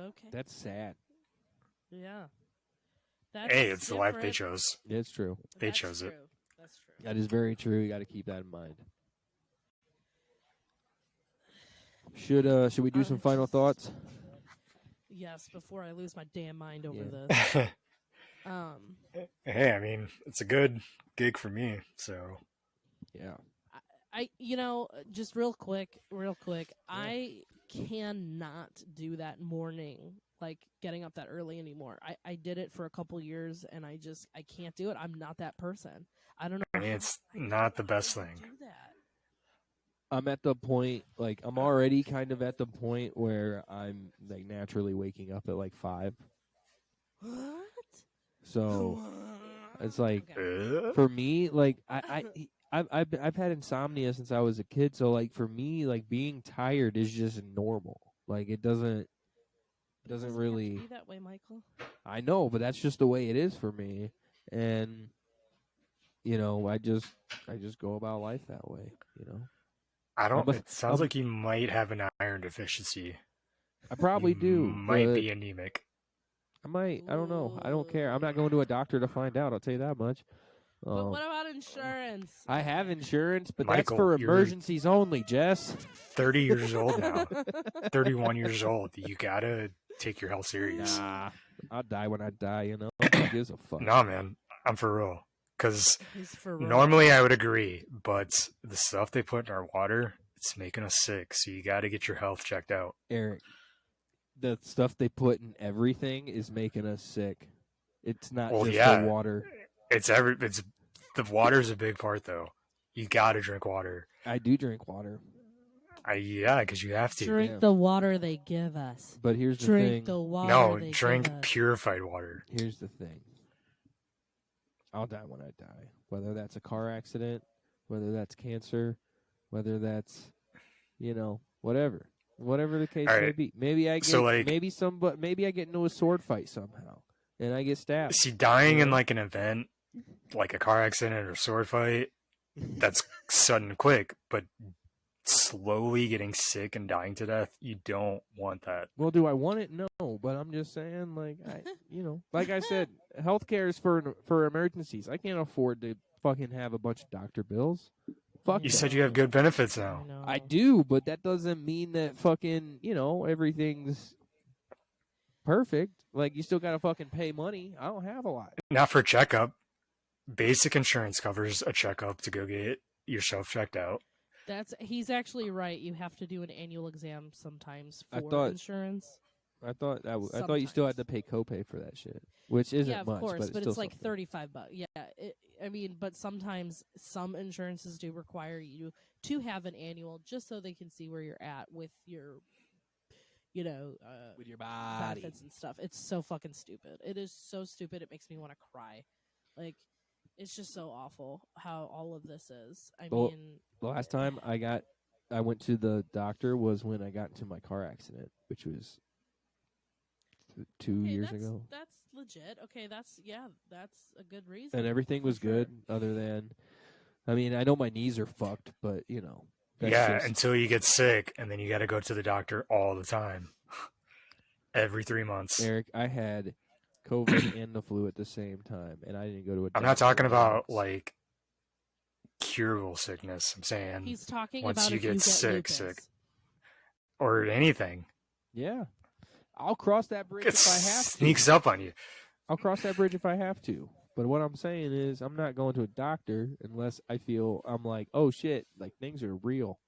okay. that's sad. Yeah. That's Hey, it's the life they different. chose. It's true. They That's chose it. true. That's true. That is very true. You got to keep that in mind. Should we do some final thoughts? Yes, before I lose my damn mind over Yeah. this. Hey, I mean, it's a good gig for me. So Yeah. I just real quick, I cannot do that morning, like getting up that early anymore. I did it for a couple years and I can't do it. I'm not that person. I don't know. I mean, it's not the best thing. Do that. I'm at the point, like, I'm already kind of at the point where I'm, like, naturally waking up at, like, 5. What? So, it's like, Okay. for me, like, I've had insomnia since I was a kid, so, like, for me, like, being tired is just normal. Like, it doesn't Have to really, be that way, Michael. I know, but that's just the way it is for me. And, I just go about life that way, I don't. But- It sounds like you might have an iron deficiency. I probably You do. Might but be anemic. I might. I don't know. I don't care. I'm not going to a doctor to find out. I'll tell you that much. But what about insurance? I have insurance, but Michael, that's for you're- emergencies only, Jess. 30 years old now. 31 years old. You gotta take your health serious. Nah, I'll die when I die. Who gives a fuck? Nah, man, I'm for real. Because He's for real. normally I would agree, but the stuff they put in our water, it's making us sick. So you got to get your health checked out. Eric, the stuff they put in everything is making us sick. It's not Well, just yeah. the water. It's the water's a big part though. You got to drink water. I do drink water, Yeah, because you have to. Drink Yeah. the water they give us. but here's the Drink thing. the water No, they drink give us. purified water. Here's the thing. I'll die when I die. Whether that's a car accident, whether that's cancer, whether that's, whatever. Whatever the case All may right. be. Maybe I get So, like- maybe I get into a sword fight somehow and I get stabbed. See, dying in like an event, like a car accident or sword fight, that's sudden and quick. But slowly getting sick and dying to death, you don't want that. Well, do I want it? No, but I'm just saying, like, like I said, healthcare is for emergencies. I can't afford to fucking have a bunch of doctor bills. Fuck You that. said you have good benefits now. I do, but that doesn't mean that fucking, everything's perfect. Like, you still gotta fucking pay money. I don't have a lot. Not for checkup. Basic insurance covers a checkup to go get yourself checked out. He's actually right. You have to do an annual exam sometimes for insurance. I thought you still had to pay copay for that shit, which isn't of much, course, but it's like something. $35. Yeah, but sometimes some insurances do require you to have an annual just so they can see where you're at with your, with your body benefits and stuff. It's so fucking stupid. It is so stupid. It makes me want to cry. Like, it's just so awful how all of this is. The last time I went to the doctor was when I got into my car accident, which was 2 years ago. That's legit. Okay, that's a good reason. And everything was good, other than, I know my knees are fucked, but that's until you get sick, and then you got to go to the doctor all the time, every 3 months. Eric, I had COVID and the flu at the same time, and I didn't go to a doctor. I'm not talking about like curable sickness. I'm saying he's talking once about you if get sick, or anything. Yeah, I'll cross that bridge if I have to. Sneaks up on you. I'll cross that bridge if I have to. But what I'm saying is, I'm not going to a doctor unless I feel I'm like, oh shit, like things are real.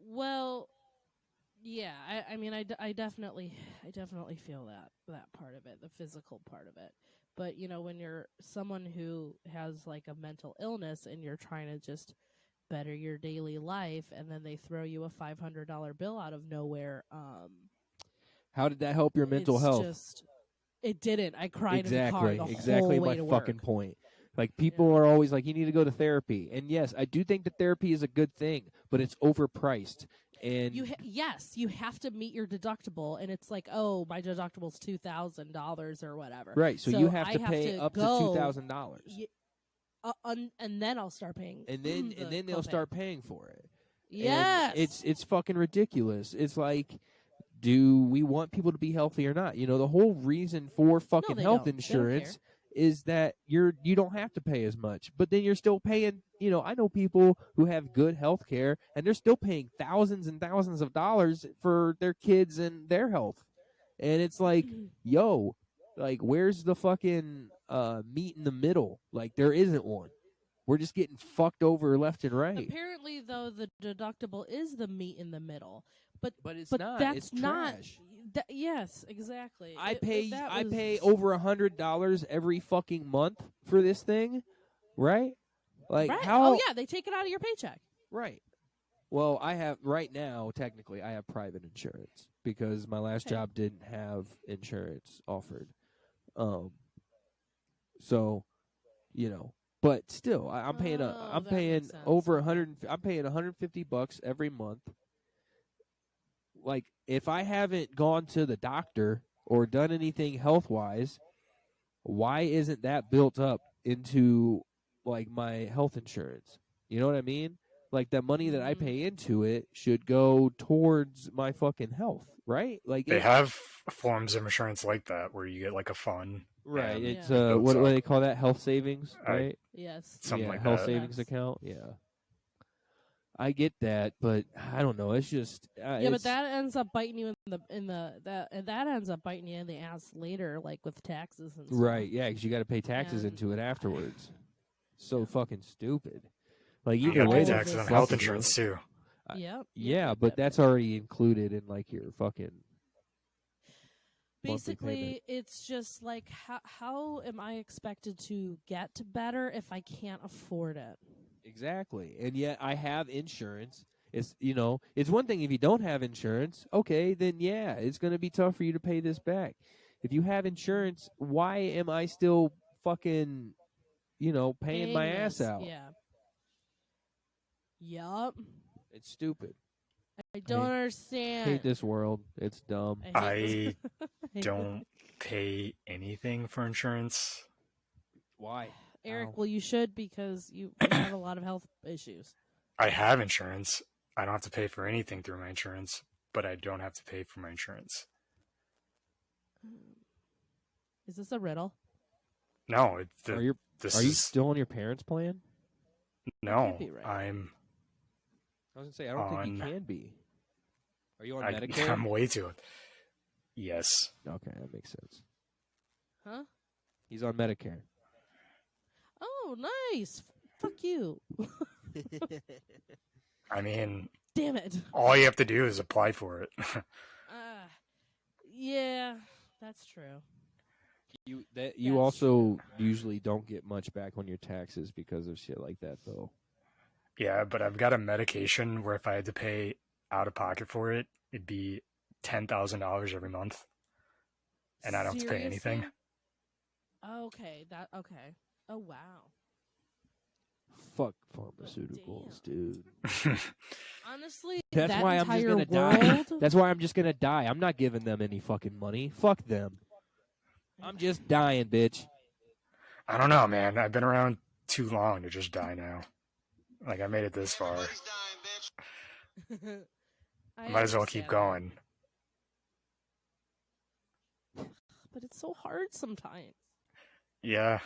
Well, yeah. I definitely feel that part of it, the physical part of it. But when you're someone who has like a mental illness and you're trying to just better your daily life, and then they throw you a $500 bill out of nowhere, how did that help your mental health? It didn't. I cried in the car the exactly whole way my to fucking work. point. Like, people are always like, you need to go to therapy. And yes, I do think that therapy is a good thing, but it's overpriced. And you have to meet your deductible, and it's like, oh, my deductible's $2,000 or whatever. Right, so you have to pay up to $2,000. And then I'll start paying. And then they'll start paying for it. Yes, and it's fucking ridiculous. It's like, do we want people to be healthy or not? The whole reason for fucking health insurance is that you don't have to pay as much, but then you're still paying. I know people who have good health care, and they're still paying thousands and thousands of dollars for their kids and their health. And it's like, yo, like, where's the fucking meat in the middle? Like, there isn't one. We're just getting fucked over left and right. Apparently, though, the deductible is the meat in the middle. But it's not. That's it's not. Trash. Yes, exactly. I pay over $100 every fucking month for this thing, right? Like, right. how? Oh yeah, they take it out of your paycheck. Right. Well, I have right now. Technically, I have private insurance because my last job didn't have insurance offered. So, but still, I'm paying over $100. I'm paying $150 every month. Like, if I haven't gone to the doctor or done anything health-wise, why isn't that built up into, like, my health insurance? You know what I mean? Like, the money that I pay into it should go towards my fucking health, right? Like, they have forms of insurance like that where you get like a fund. Right. It's what do they call that? Health savings, right? Yes. Something like health that. savings account. Yeah. I get that, but I don't know. It's just but that ends up biting you that ends up biting you in the ass later, like with taxes and stuff. Right. Yeah, because you got to pay taxes into it afterwards. So fucking stupid. Like, either way, pay taxes on health insurance too. Yeah, but that's already included in like your fucking. Basically, it's just like, how am I expected to get better if I can't afford it? Exactly. And yet I have insurance. It's it's one thing if you don't have insurance, okay, then yeah, it's going to be tough for you to pay this back. If you have insurance, why am I still fucking paying my ass out? Yeah. Yup. It's stupid. I don't understand. I hate this world. It's dumb. I don't pay anything for insurance. Why? Eric, well, you should, because you have a lot of health issues. I have insurance. I don't have to pay for anything through my insurance, but I don't have to pay for my insurance. Is this a riddle? No, Are you still on your parents' plan? No, can't be right. I was gonna say I don't think you can be. Are you on Medicare? I'm way too. Yes. Okay, that makes sense. Huh? He's on Medicare. Oh, nice. Fuck you. I mean, damn it. All you have to do is apply for it. Yeah, that's true. You also usually don't get much back on your taxes because of shit like that, though. Yeah, but I've got a medication where if I had to pay out of pocket for it, it'd be $10,000 every month, and I don't have to pay anything. Okay, okay. Oh wow. Fuck pharmaceuticals, dude. Honestly, that's why I'm just gonna die. That's why I'm just gonna die. I'm not giving them any fucking money. Fuck them. I'm just dying, bitch. I don't know, man. I've been around too long to just die now. Like, I made it this far. Might as well keep going. But it's so hard sometimes. Yeah.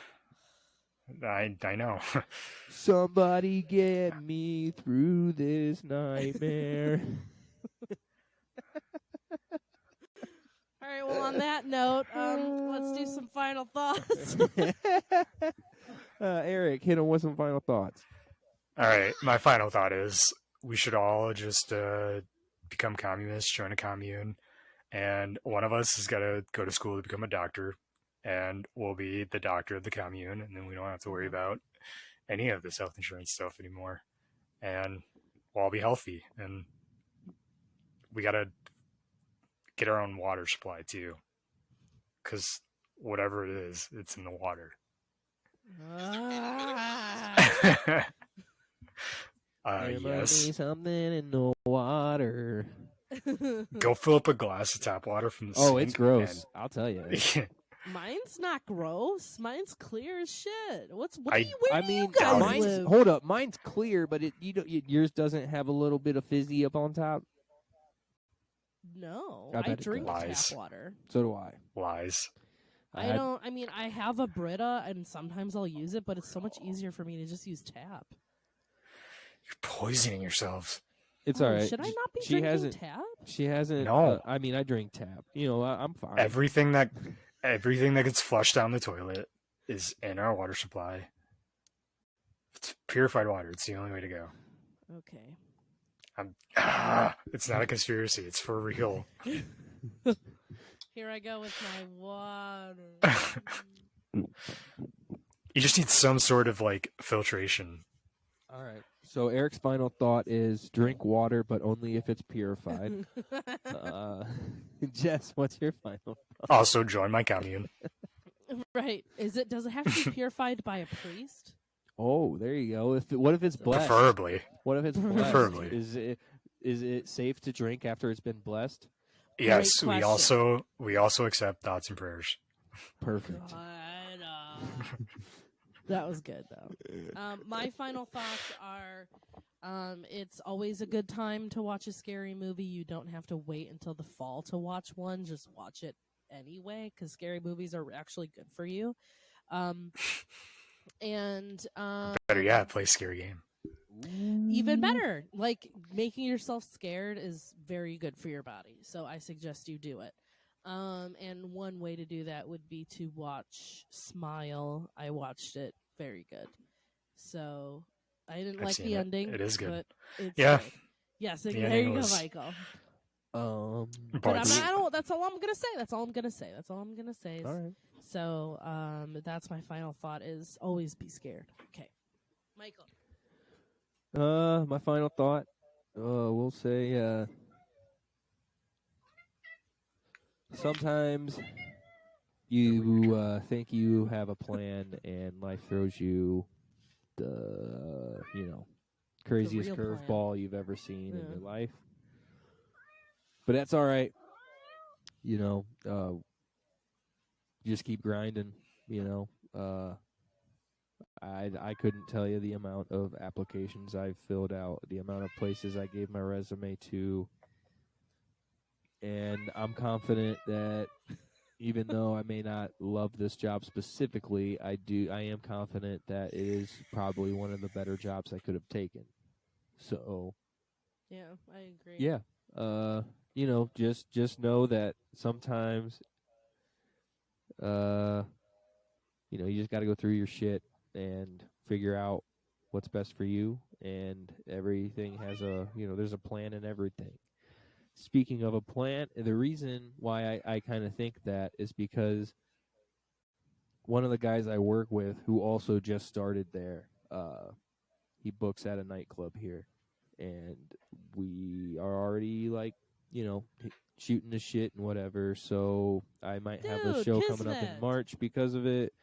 I know. Somebody get me through this nightmare. All right, well, on that note, let's do some final thoughts. Eric, hit him with some final thoughts. All right, my final thought is we should all just become communists, join a commune, and one of us has got to go to school to become a doctor, and we'll be the doctor of the commune, and then we don't have to worry about any of this health insurance stuff anymore, and we'll all be healthy, and we got to get our own water supply too, because whatever it is, it's in the water. Yes. Something in the water. Go fill up a glass of tap water from the sink. Oh, it's gross. I'll tell you. Mine's not gross. Mine's clear as shit. Where do you guys live? Hold up, mine's clear, but yours doesn't have a little bit of fizzy up on top. No, I drink tap water. So do I. Lies. I don't. I mean, I have a Brita, and sometimes I'll use it, but it's so much easier for me to just use tap. You're poisoning yourselves. It's all right. Should I not be drinking tap? She hasn't. No. I mean, I drink tap. I'm fine. Everything that gets flushed down the toilet is in our water supply. It's purified water. It's the only way to go. Okay. It's not a conspiracy. It's for real. Here I go with my water. You just need some sort of filtration. All right. So Eric's final thought is drink water, but only if it's purified. Jess, what's your final thought? Also join my commune. Right. Does it have to be purified by a priest? Oh, there you go. What if it's blessed? Preferably. What if it's blessed? Preferably. Is it safe to drink after it's been blessed? Yes, we also accept thoughts and prayers. Perfect. That was good though. My final thoughts are it's always a good time to watch a scary movie. You don't have to wait until the fall to watch one. Just watch it anyway, because scary movies are actually good for you. Better yet, play a scary game. Even better. Making yourself scared is very good for your body. So I suggest you do it. And one way to do that would be to watch Smile. I watched it. Very good. So I didn't like the ending. It is good. But it's good. Yes, there you go, Michael. But that's all I'm gonna say. That's all I'm gonna say. All right. So that's my final thought is always be scared. Okay. Michael. My final thought, we'll say, sometimes you think you have a plan and life throws you the, craziest curveball you've ever seen in your life. But that's all right. You just keep grinding, I couldn't tell you the amount of applications I've filled out, the amount of places I gave my resume to, and I'm confident that even though I may not love this job specifically, I am confident that it is probably one of the better jobs I could have taken. So, Yeah, I agree. yeah, just know that sometimes, you just got to go through your shit and figure out what's best for you, and everything has there's a plan in everything. Speaking of a plan, the reason why I kind of think that is because one of the guys I work with who also just started there, he books at a nightclub here, and we are already shooting the shit and whatever. So I might have a show coming up in March because of it.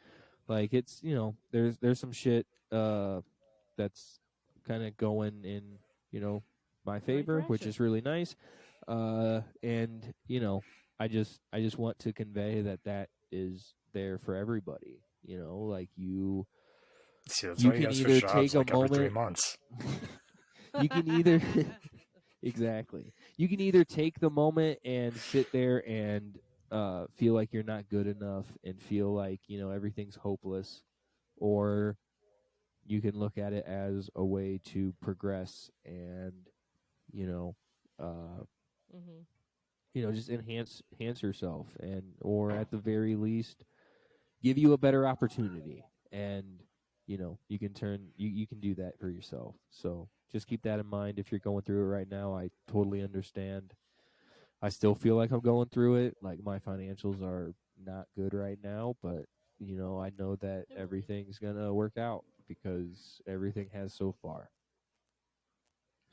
Like it's there's some shit that's kind of going in my favor, which is really nice. And I just want to convey that is there for everybody. Like you. See, that's why you guys switch jobs like every 3 months. You can either exactly. You can either take the moment and sit there and feel like you're not good enough and feel like everything's hopeless, or you can look at it as a way to progress and just enhance yourself, or at the very least give you a better opportunity, and you can do that for yourself. So just keep that in mind if you're going through it right now. I totally understand. I still feel like I'm going through it. Like my financials are not good right now, but I know that everything's gonna work out because everything has so far.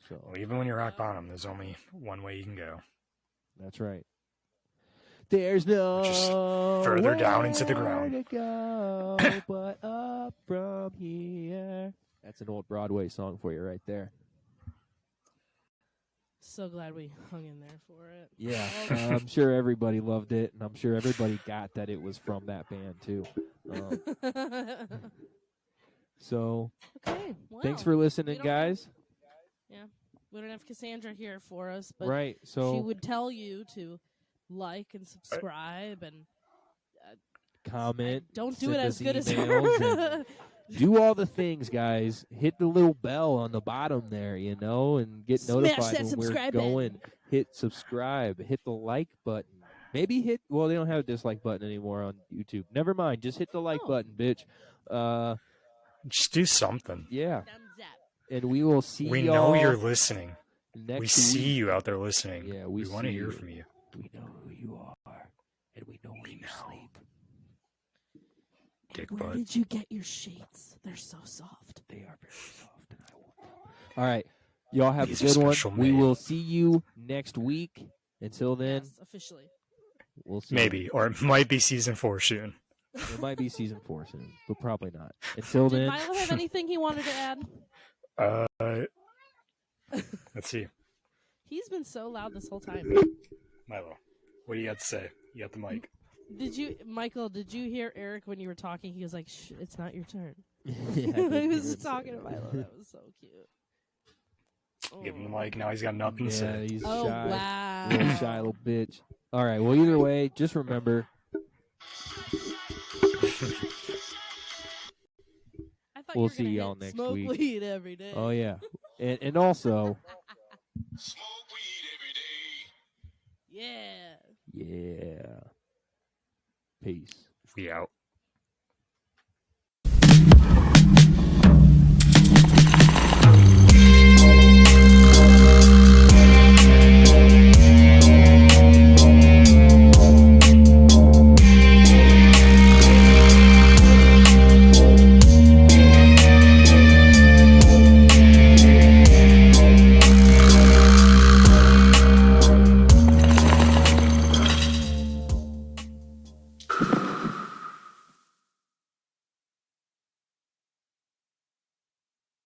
So well, even when you're rock bottom, there's only one way you can go. That's right. There's no just further down into the ground to go but up from here. That's an old Broadway song for you right there. So glad we hung in there for it. Yeah, I'm sure everybody loved it, and I'm sure everybody got that it was from that band too. So, okay, well, thanks for listening, guys. We don't have Cassandra here for us, but right, so she would tell you to like and subscribe and comment. Don't do it as good as her. Do all the things, guys. Hit the little bell on the bottom there, and get notified when we're going. Hit subscribe. Hit the like button. Maybe they don't have a dislike button anymore on YouTube. Never mind. Just hit the like button, bitch. Just do something. Yeah. Thumbs up. And we will see We y'all know you're listening. next we see week. you out there listening. Yeah, we want to hear from you. We know who you are, and we know where you sleep. Dick Where butt. did you get your sheets? They're so soft. They are very soft, and I want them. All right. Y'all have These a good are one. We made. will see you next week. Until then, Yes, officially. we'll see. Maybe, or it might be season 4 soon. It might be season 4 soon, but probably not. Until Did then, Milo have anything he wanted to add? Let's see. He's been so loud this whole time. Milo, what do you got to say? You got the mic. Michael, did you hear Eric when you were talking? He was like, "Shh, it's not your turn." yeah, He was talking to Milo. That was so cute. Give him the mic. Now he's got nothing to say. He's Oh, shy. wow. Little shy little bitch. All right. Well, either way, just remember. I thought We'll you were see gonna y'all hit next smoke week. weed every day. Oh yeah, and also. Smoke weed every day. Yeah. Yeah. Peace. We out.